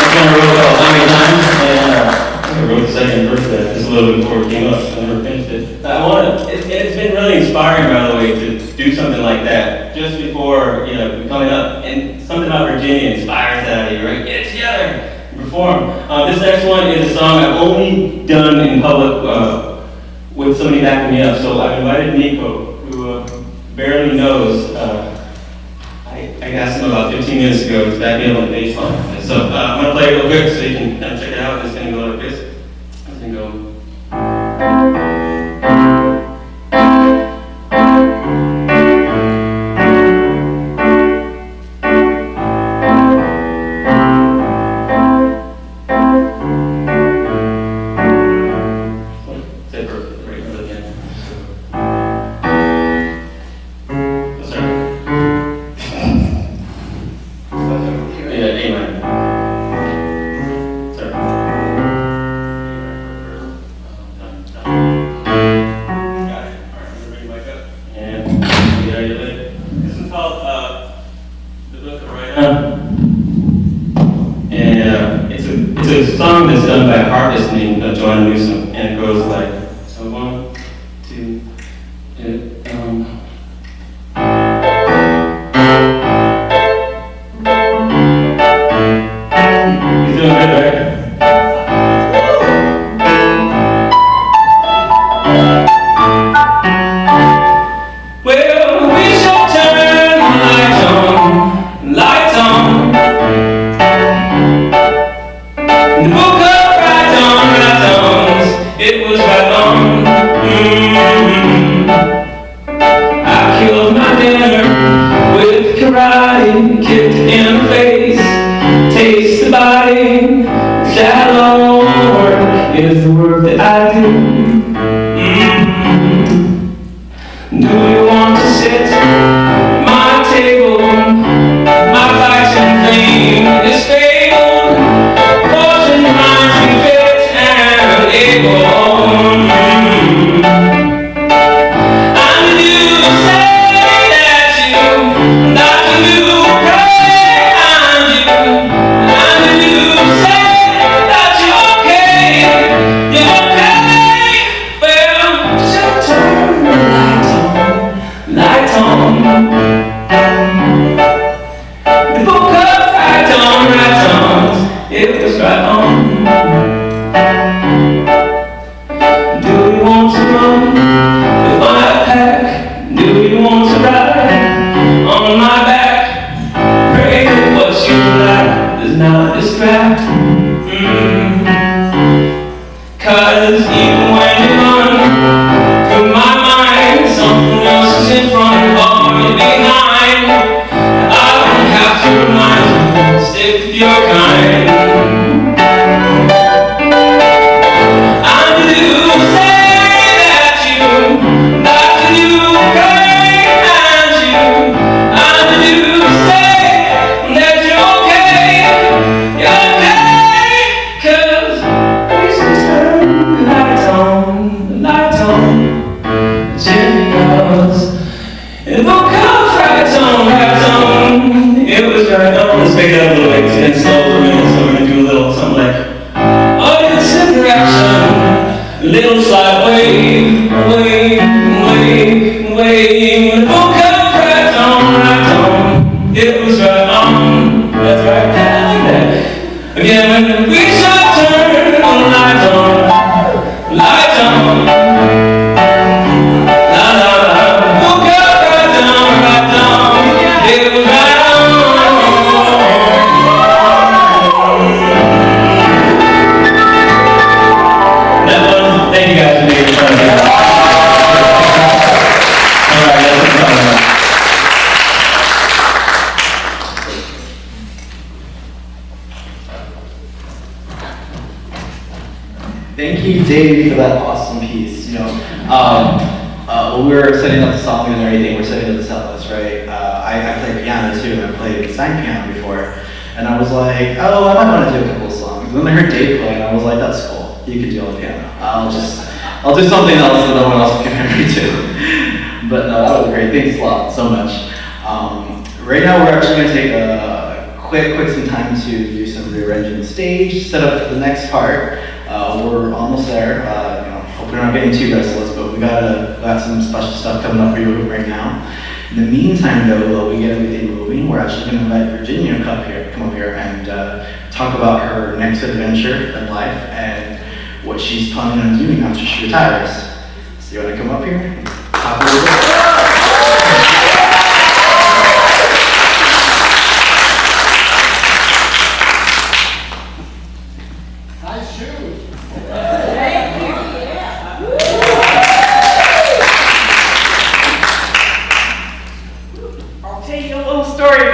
one I wrote about how many times, and I wrote the second verse of that just a little bit before it came up. I never finished it. It's been really inspiring, by the way, to do something like that just before, coming up. And something about Virginia inspires that out of you, right? Get together and perform. This next one is a song I've only done in public with somebody backing me up. So I've invited Niko, who barely knows. I asked him about 15 minutes ago to back me up on the bass line. So I'm going to play it real quick so you can kind of check it out. It's going to go like this. It's going to go. It's a song that's done by an artist named Joanna Newsom, and it goes like, so 1, 2, He's doing good, right? Well, we shall turn the lights on, lights on. The book of right-ons, it was right on. I killed my dinner with karate, kicked in the face, taste the body, shallow work is the work that I do. Do you want to sit at my table? My fighting fame is fabled. Fortune finds me fit and able. And you say that you not to do right, and you say that you're okay, well, just turn the light on. The book of right-ons, it was right on. Do you want to run with my pack? Do you want to ride on my back? Pray that what you like does not distract. Cause even when you run through my mind, something else is in front or you're behind. I don't have to remind you, stick with your kind. Thank you, Dave, for that awesome piece. When we were setting up the songs and everything, we're setting up the set list, right? I play piano too, and I played side piano before. And I was like, oh, I might want to do a couple of songs. And then I heard Dave play, and I was like, that's cool. You can do on piano. I'll do something else that no one else can compare me to. But no, that was great. Thanks a lot, so much. Right now, we're actually going to take a quick some time to do some rearranging the stage, set up for the next part. We're almost there. Hope we're not getting too restless, but we got some special stuff coming up for you right now. In the meantime, though, while we get everything moving, we're actually going to invite Virginia to come up here and talk about her next adventure in life and what she's planning on doing after she retires. So you want to come up here? Talk a little bit?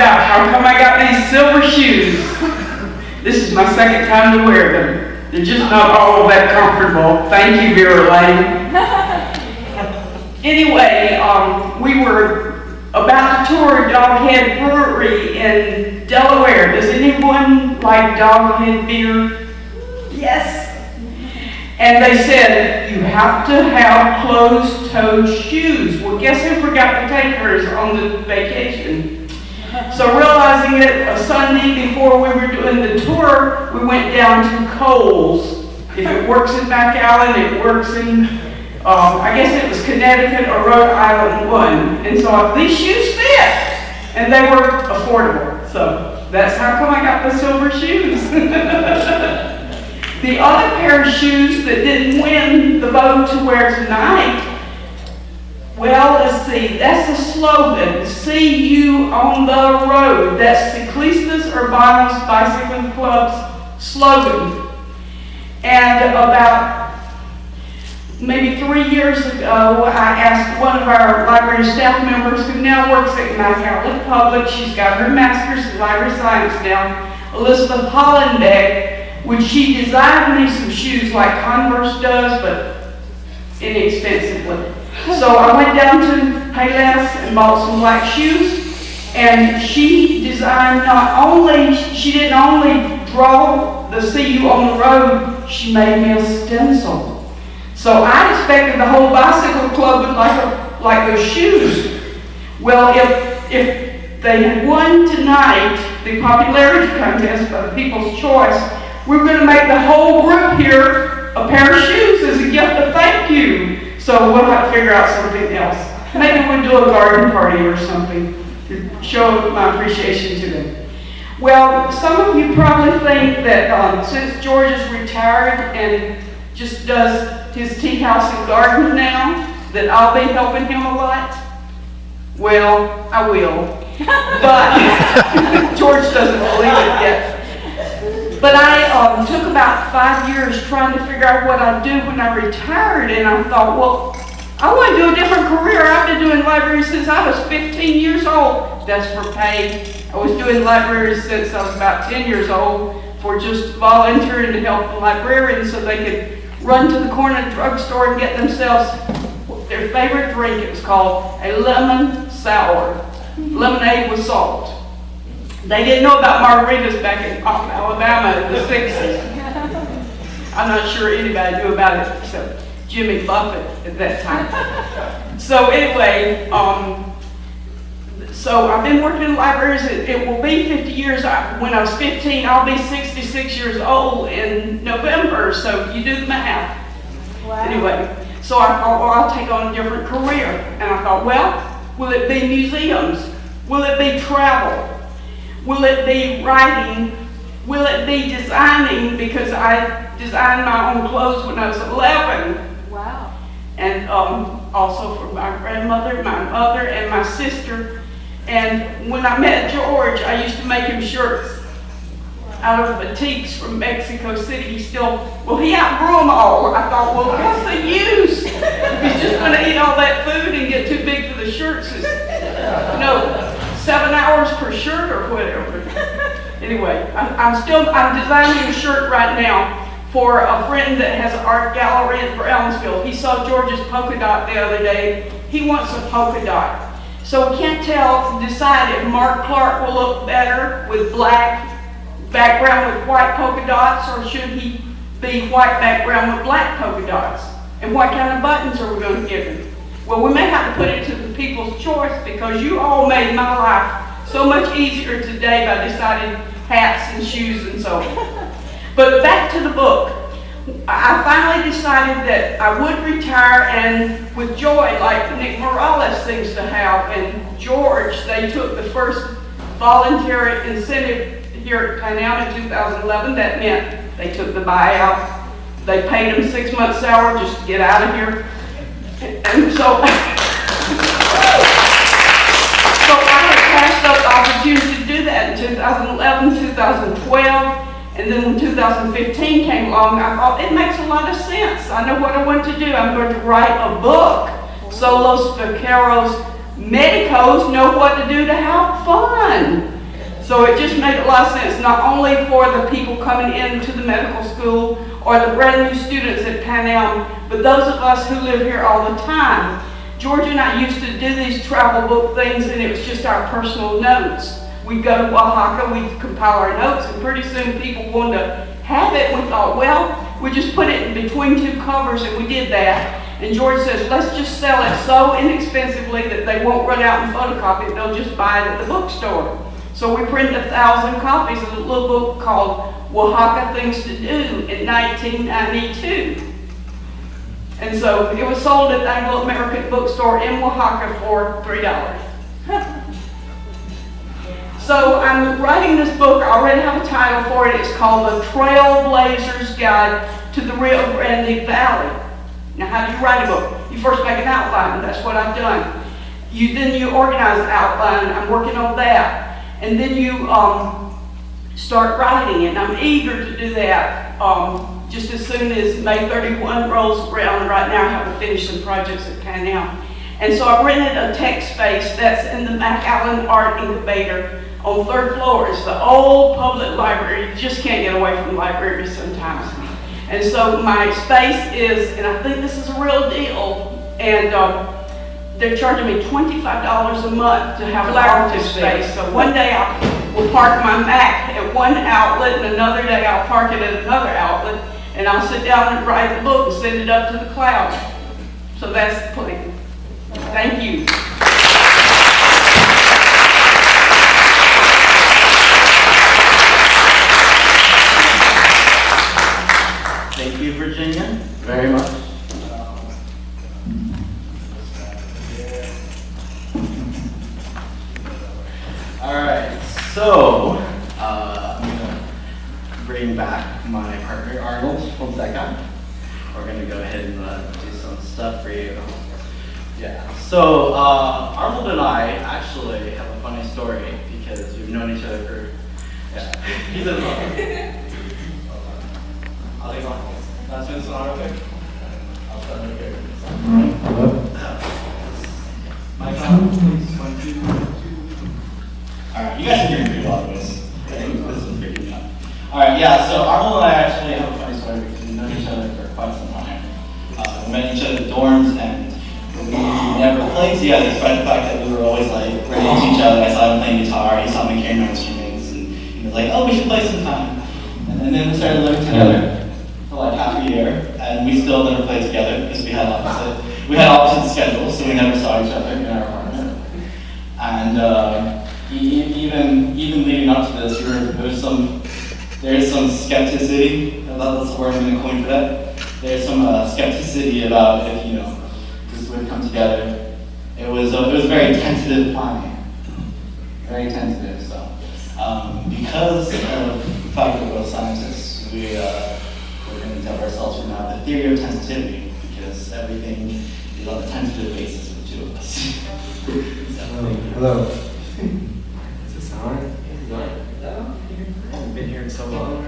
How come I got these silver shoes? This is my second time to wear them. They're just not all that comfortable. Thank you, Vera Lane. Anyway, we were about to tour Doghead Brewery in Delaware. Does anyone like Doghead beer? Yes. And they said, you have to have closed-toed shoes. Well, guess who forgot to take hers on the vacation? So realizing it a Sunday before we were doing the tour, we went down to Kohl's. If it works in McAllen, it works in, I guess it was Connecticut or Rhode Island one. And so these shoes fit, and they were affordable. So that's how come I got the silver shoes. The other pair of shoes that didn't win the vote to wear tonight, well, let's see, that's the slogan, see you on the road. That's Ciclistas Urbanos Bicycling Club's slogan. And about maybe 3 years ago, I asked one of our library staff members who now works at McAllen Public, she's got her master's in library science now, Elizabeth Hollenbeck, would she design me some shoes like Converse does, but inexpensively. So I went down to Payless and bought some black shoes, and she designed she didn't only draw the see you on the road, she made me a stencil. So I expected the whole bicycle club would like those shoes. Well, if they had won tonight the popularity contest by the People's Choice, we're going to make the whole group here a pair of shoes as a gift of thank you. So we'll have to figure out something else. Maybe we'll do a garden party or something to show my appreciation to them. Well, some of you probably think that since George is retired and just does his tea house and garden now, that I'll be helping him a lot. Well, I will. But George doesn't believe it yet. But I took about 5 years trying to figure out what I'd do when I retired, and I thought, well, I want to do a different career. I've been doing libraries since I was 15 years old. That's for pay. I was doing libraries since I was about 10 years old for just volunteering to help the librarians so they could run to the corner drugstore and get themselves their favorite drink. It was called a lemon sour, lemonade with salt. They didn't know about margaritas back in Alabama in the 60s. I'm not sure anybody knew about it except Jimmy Buffett at that time. So anyway, so I've been working in libraries. It will be 50 years. When I was 15, I'll be 66 years old in November, so you do the math. Wow. Anyway, so I thought, well, I'll take on a different career. And I thought, well, will it be museums? Will it be travel? Will it be writing? Will it be designing? Because I designed my own clothes when I was 11. Wow. And also for my grandmother, my mother, and my sister. And when I met George, I used to make him shirts out of batiks from Mexico City. He outgrew them all. I thought, well, what's the use? If he's just going to eat all that food and get too big for the shirts, 7 hours per shirt or whatever. Anyway, I'm designing a shirt right now for a friend that has an art gallery in Brownsville. He saw George's polka dot the other day. He wants a polka dot. So we can't decide if Mark Clark will look better with black background with white polka dots, or should he be white background with black polka dots? And what kind of buttons are we going to give him? Well, we may have to put it to the people's choice, because you all made my life so much easier today by deciding hats and shoes and so on. But back to the book. I finally decided that I would retire, and with joy, like Nick Morales seems to have, and George, they took the first voluntary incentive here at Pan-Am in 2011. That meant they took the buyout. They paid him 6 months' salary just to get out of here. And so, so I had passed up the opportunity to do that in 2011, 2012. And then when 2015 came along, I thought, it makes a lot of sense. I know what I want to do. I'm going to write a book so los vaqueros medicos know what to do to have fun. So it just made a lot of sense, not only for the people coming into the medical school or the brand new students at Pan-Am, but those of us who live here all the time. George and I used to do these travel book things, and it was just our personal notes. We'd go to Oaxaca, we'd compile our notes, and pretty soon people wanted to have it. We thought, well, we just put it in between two covers, and we did that. And George says, let's just sell it so inexpensively that they won't run out and photocopy it, they'll just buy it at the bookstore. So we printed 1,000 copies of a little book called Oaxaca Things to Do in 1992. And so it was sold at the Anglo-American bookstore in Oaxaca for $3. So I'm writing this book. I already have a title for it. It's called The Trailblazer's Guide to the Rio Grande Valley. Now, how do you write a book? You first make an outline. That's what I've done. Then you organize the outline. I'm working on that. And then you start writing, and I'm eager to do that just as soon as May 31 rolls around. Right now I have to finish some projects at Pan-Am. And so I rented a tech space that's in the McAllen Art Incubator on 3rd floor. It's the old public library. You just can't get away from libraries sometimes. And so my space is, and I think this is a real deal, and they're charging me $25 a month to have an office space. So one day I will park my Mac at one outlet, and another day I'll park it at another outlet, and I'll sit down and write the book and send it up to the cloud. So that's the plan. Thank you. Thank you, Virginia, very much. All right, so I'm gonna bring back my partner, Arnold Fonseca. We're gonna go ahead and do some stuff for you. Yeah, so Arnold and I actually have a funny story because we've known each other for, yeah, he's a I'll leave on. That's this one, okay? I'll start right here. Mic on, please. 1, 2, 1, 2. Alright, you guys are hearing pretty well this. This is freaking me out. Alright, yeah, so Arnold and I actually have a funny story because we've known each other for quite some time. We met each other in dorms, and we never played together despite the fact that we were always like right into each other. I saw him playing guitar, he saw me carrying my instruments, and he was like, oh, we should play sometime. And then we started living together for like half a year, and we still never played together because we had opposite schedules, so we never saw each other in our apartment. And even leading up to this, there's some skepticity. That's the word I'm going to coin for that. There's some skepticity about if this would come together. It was very tentative planning, very tentative. So because of the fact that we're scientists, we're going to tell ourselves we're going to have the theory of tentativity because everything is on a tentative basis with the two of us. Hello. Is this on? Hello? I haven't been here in so long. I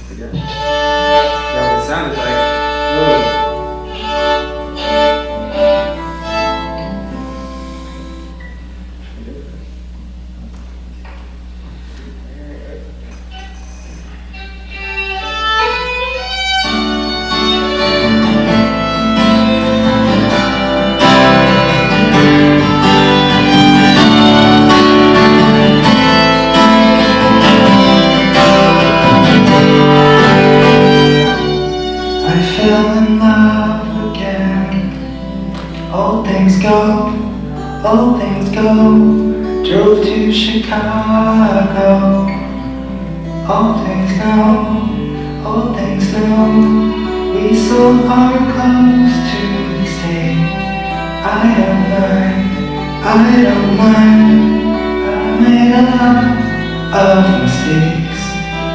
forget. Yeah, what it sounded like. Hello. Chicago. All things know, we sold our clothes to the state. I don't mind, I made a lot of mistakes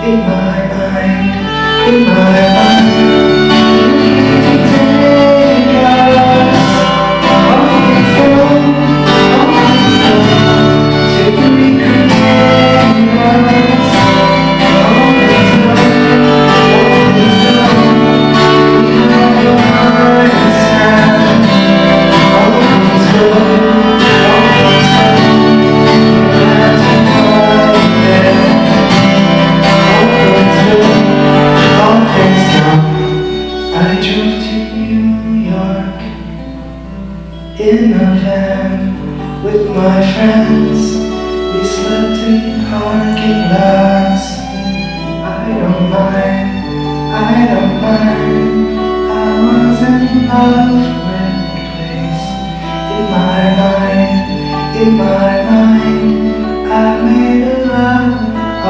in my mind. You can't take us. All things know, to recreate us. I drove to New York in a van with my friends. We slept in parking lots. I don't mind. I was in love with the place. In my mind, I made a lot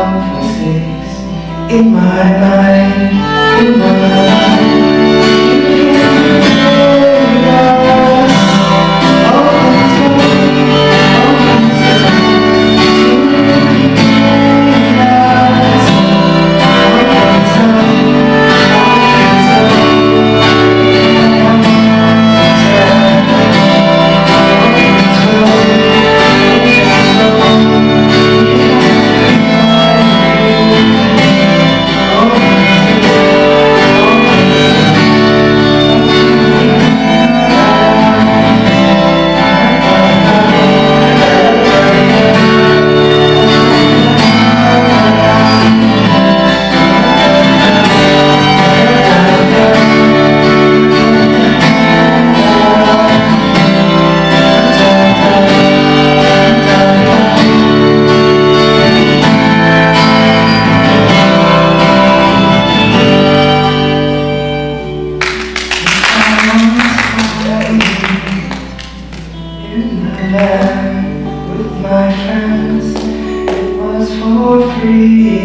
of mistakes. In my mind. You can't take us. All things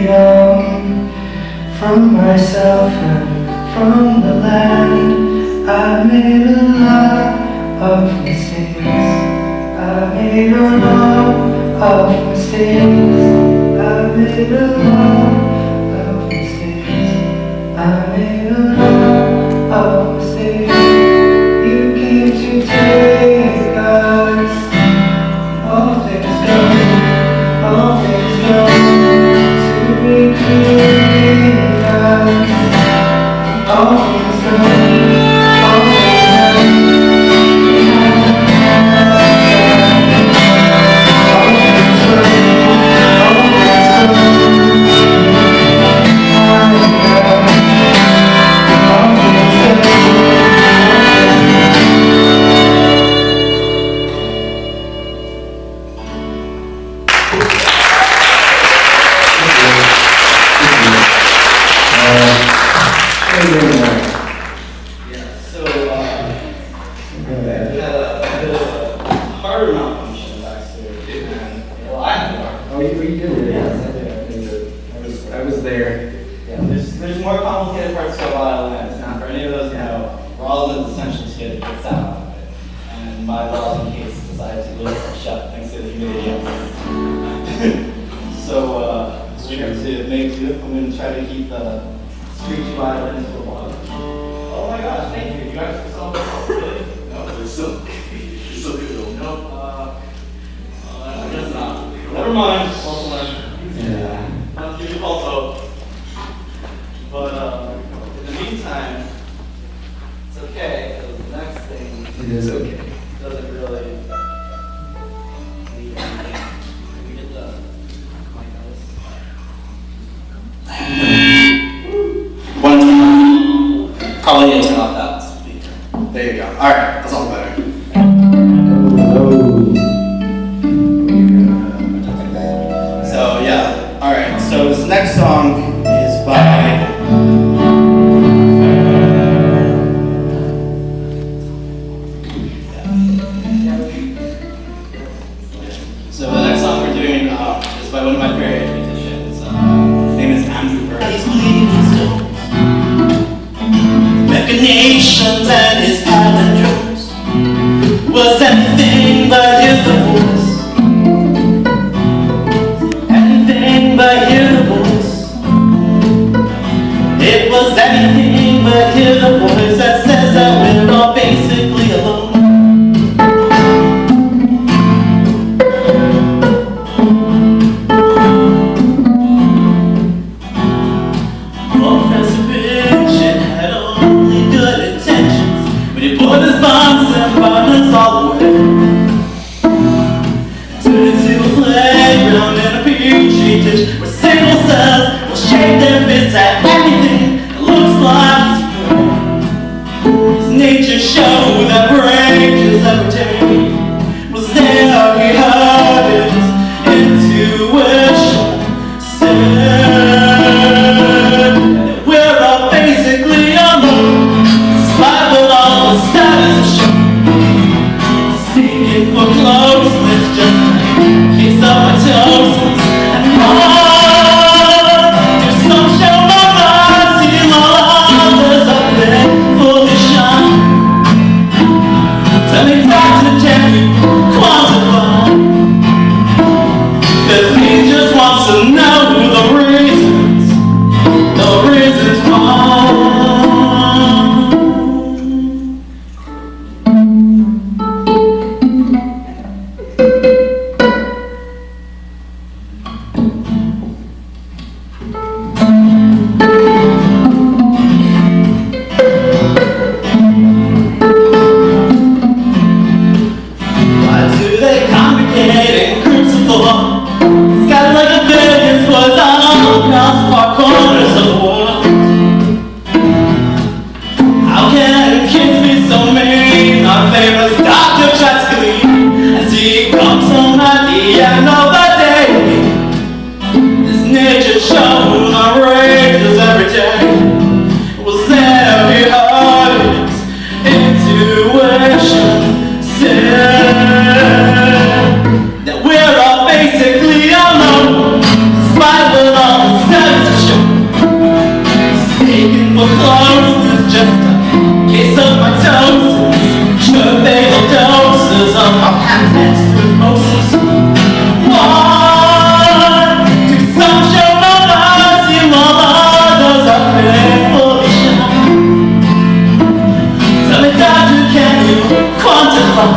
know, from myself and from the land. I made a lot of mistakes. I made a lot of mistakes. I made a lot of mistakes. I made a lot of mistakes. You came to take us. All things go, to recreate us. All things go, Probably need to turn off that speaker. There you go. Alright, that's all better. So yeah, alright. So this next song is by So the next song we're doing great musician. His name is Andrew Bird. Machinations and his palindromes was anything but hear the voice. Anything but hear the voice. It was anything but hear the voice that says that we're all basically alone. Professor Richard had only good intentions when he put his bonds and partners all away. Turned into a playground and a petri dish where single cells will shake their fists at anything that looks like he's good. His nature showed that ranges every day was there. He heard it, intuition said that we're all basically alone, despite what all the studies show. Seeking for closeness, just in case of mitosis and more. Do some show no mercy while others are thankfully shine. Tell me, doctor, can you quantify? 'Cause he just wants to know the reasons why. Why do they congregate in groups of four? Scattered like a billion spoils all across far corners of the world. How can kids be so mean? Our famous Dr. tries to leave as he comes home at the end of the day. This nature show that rages every day was there. We heard it, intuition said that we're all basically alone, despite what all the studies show. Seeking for closeness, just in case of mitosis, sure fatal doses of our contacts with Moses. One, do some show no mercy while others are painfully shy. Tell me, doctor, can you quantify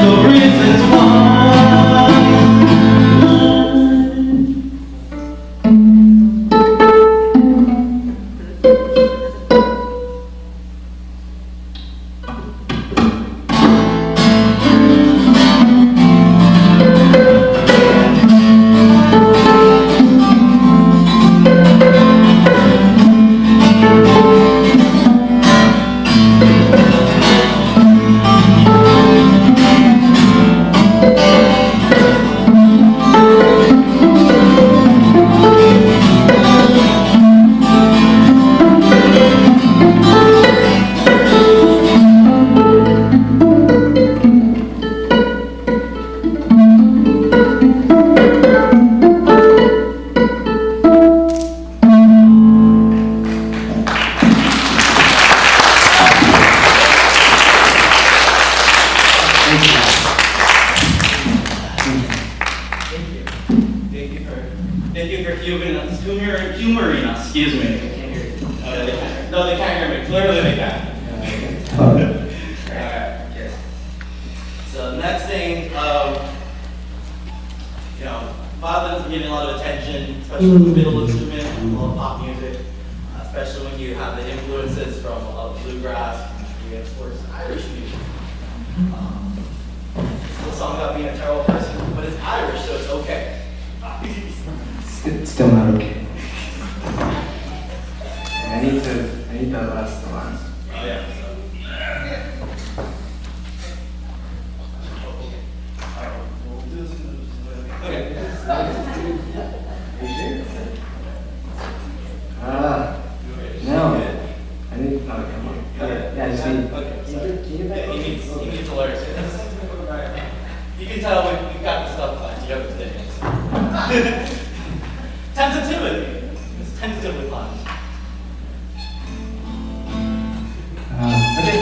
the reasons why? Thank you for humoring us. Excuse me. No, they can't hear me. Clearly they can. Alright. Yes. So next thing, violins are getting a lot of attention, especially with the middle instrument, a lot of pop music, especially when you have the influences from a lot of bluegrass, and of course Irish music. It's a song about being a terrible person, but it's Irish, so it's okay. It's still not okay. And I need the last line. Yeah. Okay. No. I need. Oh, come on. Okay. Yeah, I just need. Okay. Can you back He needs to learn. You can tell we've got the stuff together today. Tentatively. It's tentatively planned. Okay.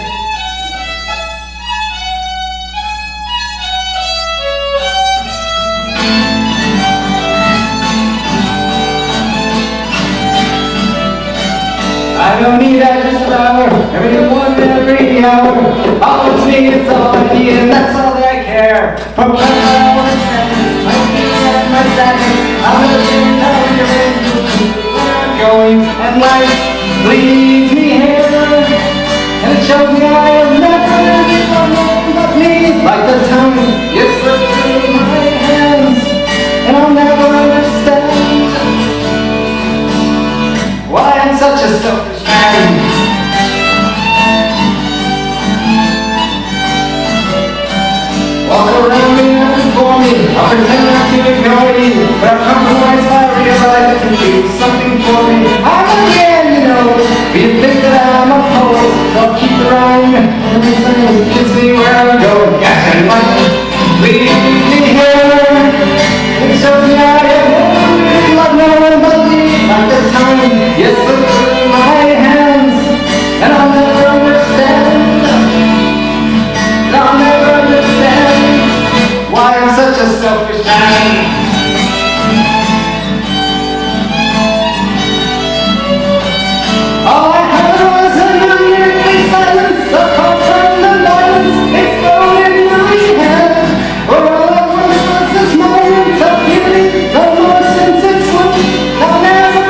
I don't need that just flower, everyone every hour. All it's me is all I need, and that's all that I care. From when I was standing, my feet and my sadness, I'm looking down your into where I'm going, and life leads me here. And it shows me I have never been someone but me. Like the time you slip through my hands, and I'll never understand why I'm such a selfish man. Walk around me and for me, I'll pretend not to ignore you, but I've compromised, I realize I can do something for me. I'm a man, you know, but you think that I'm a poet, so I'll keep the rhyme, everything gets me where I'm going. Yes, and life leads me here. It shows me I have never really loved no one but me. Like the time you slip through my hands, and I'll never understand. And I'll never understand why I'm such a selfish man. All I heard was an unearthly silence, a call from the violence exploded in my head. Or all at once was this moment of beauty, no more since it slipped, I'll never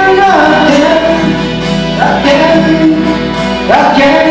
again.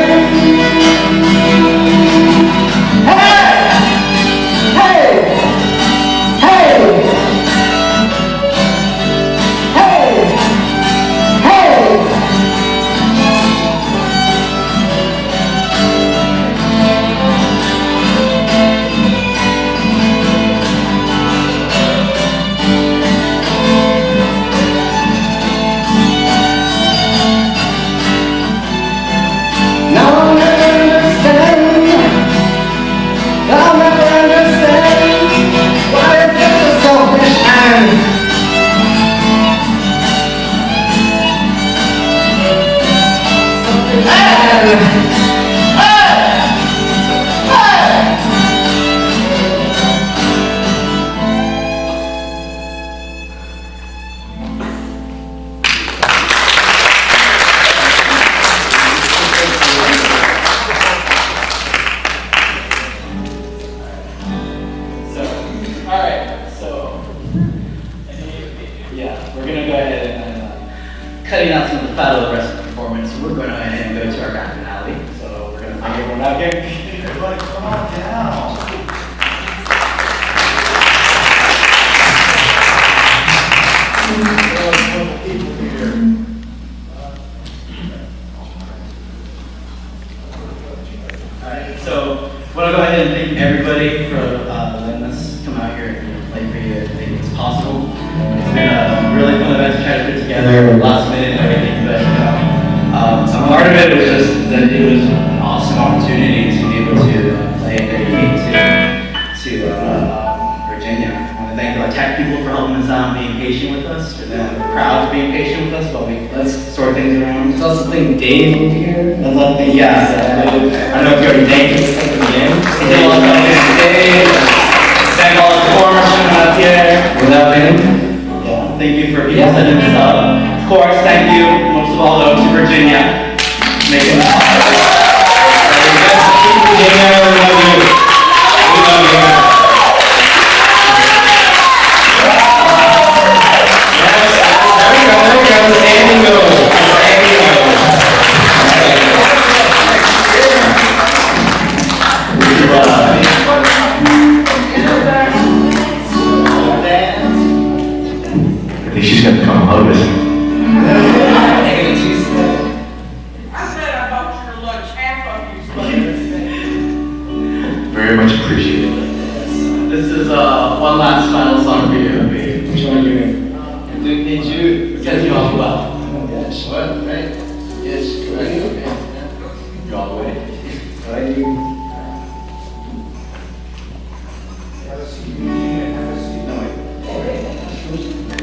Cutting out some of the fat of the rest of the performance, we're going to go ahead and go to our grand finale. So we're going to bring everyone out here. Everybody come on down. Alright, so I want to go ahead and thank everybody for letting us come out here and play for you. I think it's possible. It's been a really fun event to try to put together last minute and everything, but part of it was just that it was an awesome opportunity to be able to play very unique to Virginia. I want to thank our tech people for helping us out and being patient with us, for the crowd being patient with us, but let's sort things around. Let's also thank Dave over here. Let's also thank, yeah, I don't know if you already thanked him again. Dave, thank all the performers coming up here. Without him. Thank you for people setting this up. Of course, thank you most of all though to Virginia. Making this possible. Virginia, we love you. We love you. Yes, there we go. Stand and go. Stand and go. I think she's gonna come hug us. Very much appreciated. This is one last final song for you. Which one are you in? Did you get you off well? Oh, yes. What? Right? Yes, correct. Okay. You all the way. Right, you. No, wait.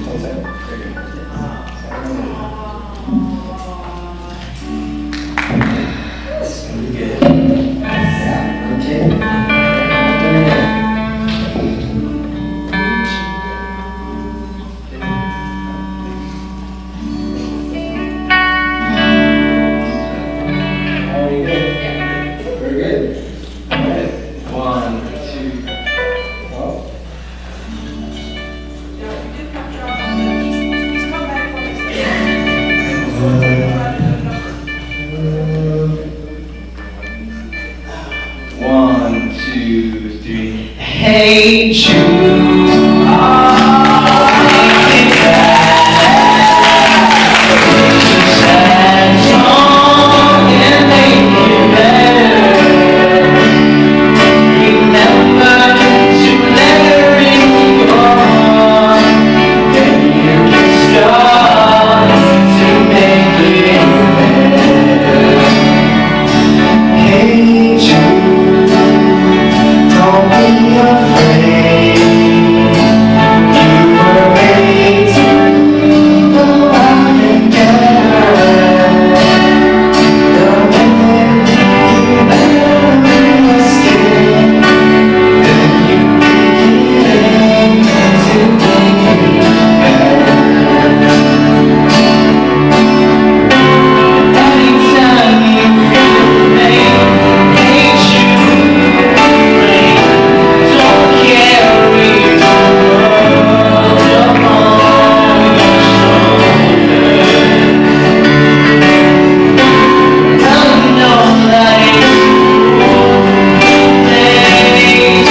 hate you. Make it sad song and make it better. Remember to let her in your heart. Then you can start to make it better. Hate you. Don't be afraid. You were made to go out and get her. The minute you better stay, then you begin to make it better. Anytime you feel pain, hate you. Don't carry the world upon your shoulders. I know that it's late.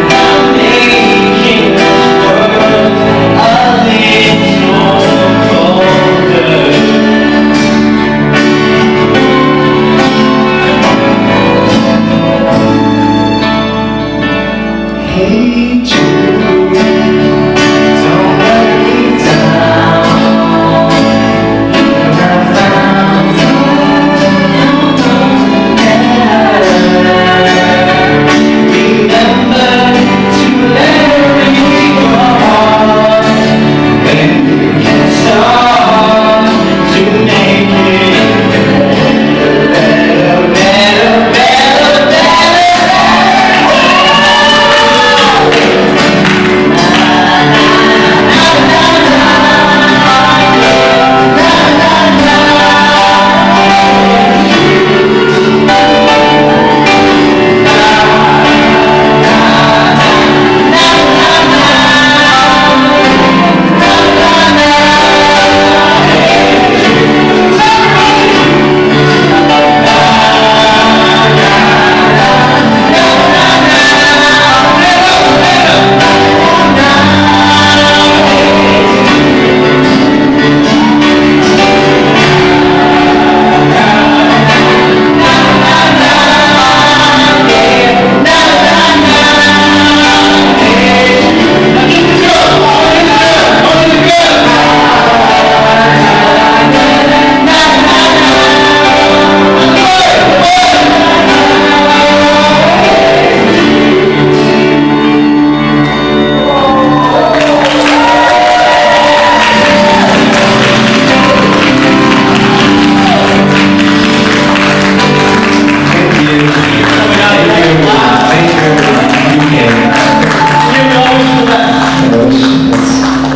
I'm making this world a little colder. Hate you, don't let me down. When I found remember to let her in your heart. Then you can start to make it better, better, better, better.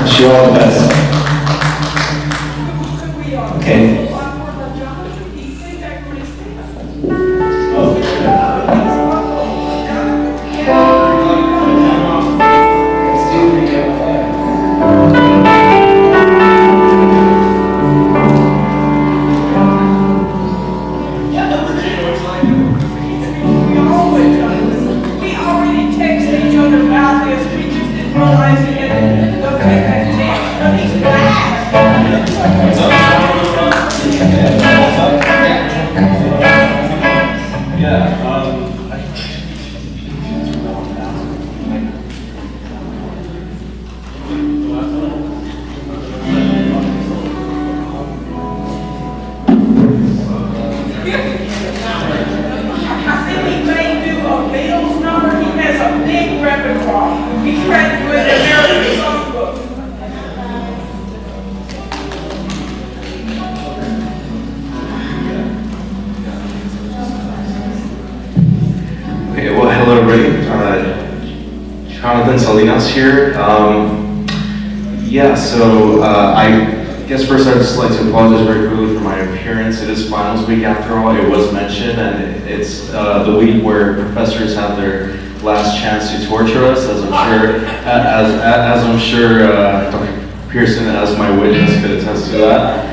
Wish you all the best. Okay. We already texted each other about this. We just didn't realize it. He's back. I think he may do a Beatles number. He has a big repertoire. He's graduated American Songbook. Okay, well, hello everybody. Jonathan Salinas here. I guess first I'd just like to apologize very quickly for my appearance. It is finals week after all. It was mentioned, and it's the week where professors have their last chance to torture us, as I'm sure Dr. Pearson, as my witness, could attest to that.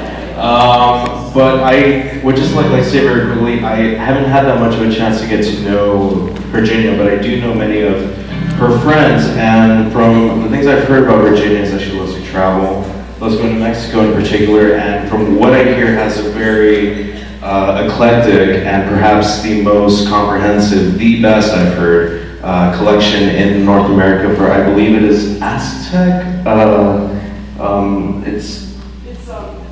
But I would just like to say very quickly, I haven't had that much of a chance to get to know Virginia, but I do know many of her friends, and from the things I've heard about Virginia is that she loves to travel, loves going to Mexico in particular, and from what I hear has a very eclectic and perhaps the most comprehensive, the best I've heard, collection in North America for, I believe it is Aztec, it's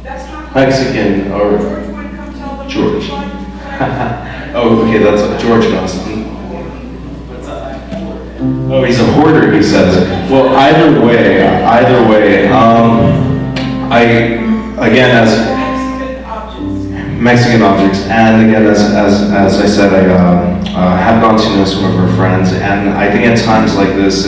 That's not. Mexican, or George, want to come tell them George. what you'd like to play? Oh, okay, that's George Gause. Oh, he's a hoarder, he says. Well, either way, I, again, as Mexican objects, and again, as I said, I have gotten to know some of her friends, and I think at times like this,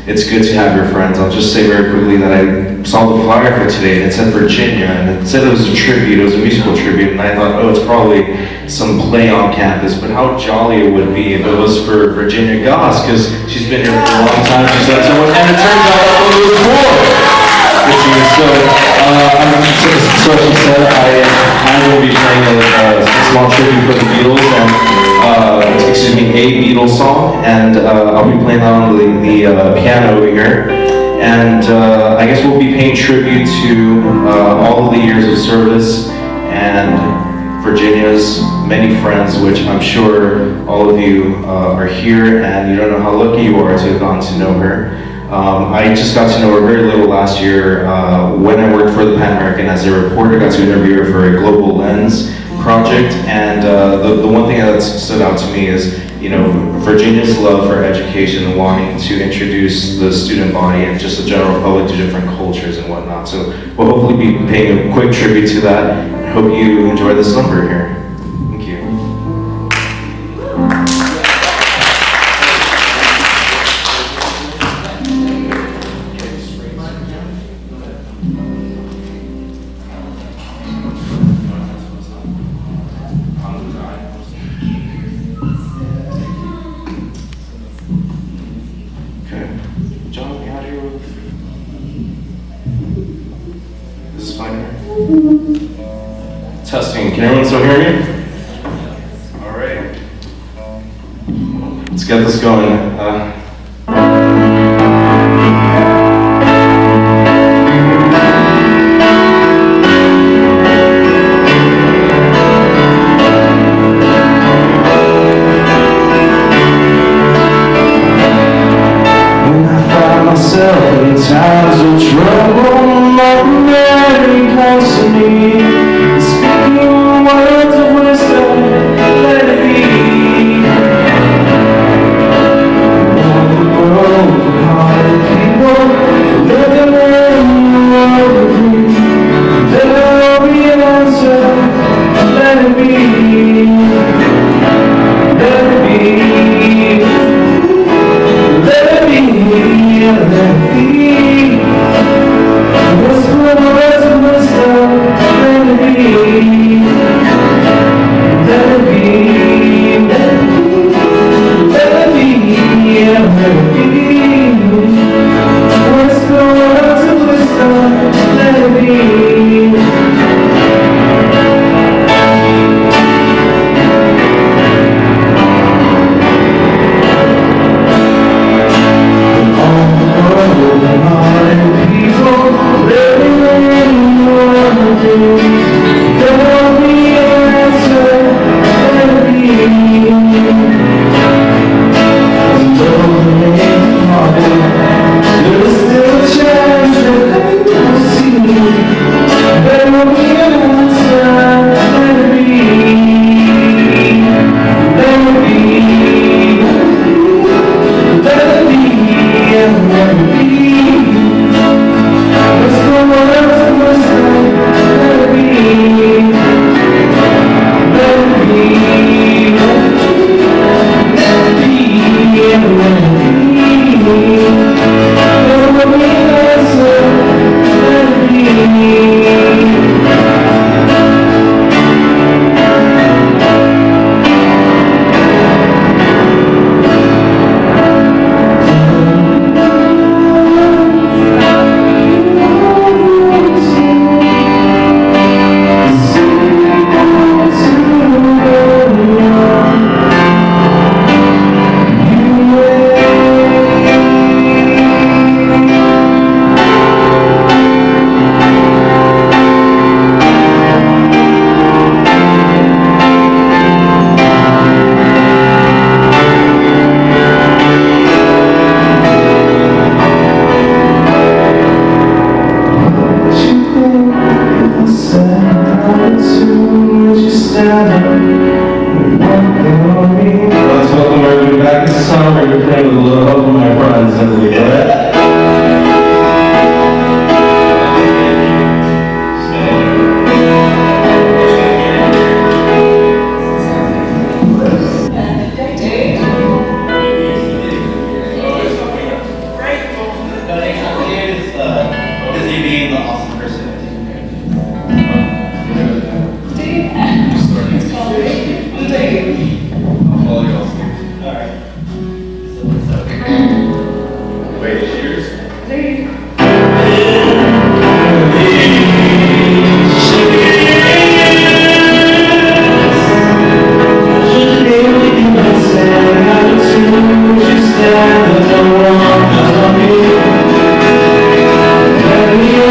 it's good to have your friends. I'll just say very quickly that I saw the flyer for today, and it said Virginia, and it said it was a tribute, it was a musical tribute, and I thought, oh, it's probably some play on campus, but how jolly it would be if it was for Virginia Gause, because she's been here for a long time, she's done so much, and it turns out that one was for Virginia. So she said, I will be playing a small tribute for the Beatles, and excuse me, a Beatles song, and I'll be playing that on the piano over here. And I guess we'll be paying tribute to all of the years of service and Virginia's many friends, which I'm sure all of you are here, and you don't know how lucky you are to have gotten to know her. I just got to know her very little last year when I worked for the Pan American as a reporter. Got to interview her for a Global Lens project, and the one thing that stood out to me is, you know, Virginia's love for education and wanting to introduce the student body and just the general public to different cultures and whatnot. So we'll hopefully be paying a quick tribute to that. I hope you enjoy this number here. Thank you. Testing. Can everyone still hear me? All right. Let's get this going. When I find myself in times of trouble, my Mary comes to me. Words of wisdom, let it be. All the broken-hearted people living in the world of me. There will be an answer, let it be. Let it be. Let it be. Let it be. Whisper the words of wisdom. Let's welcome everybody back. This song we're going to play with a little help from my friends, I believe, right? Let me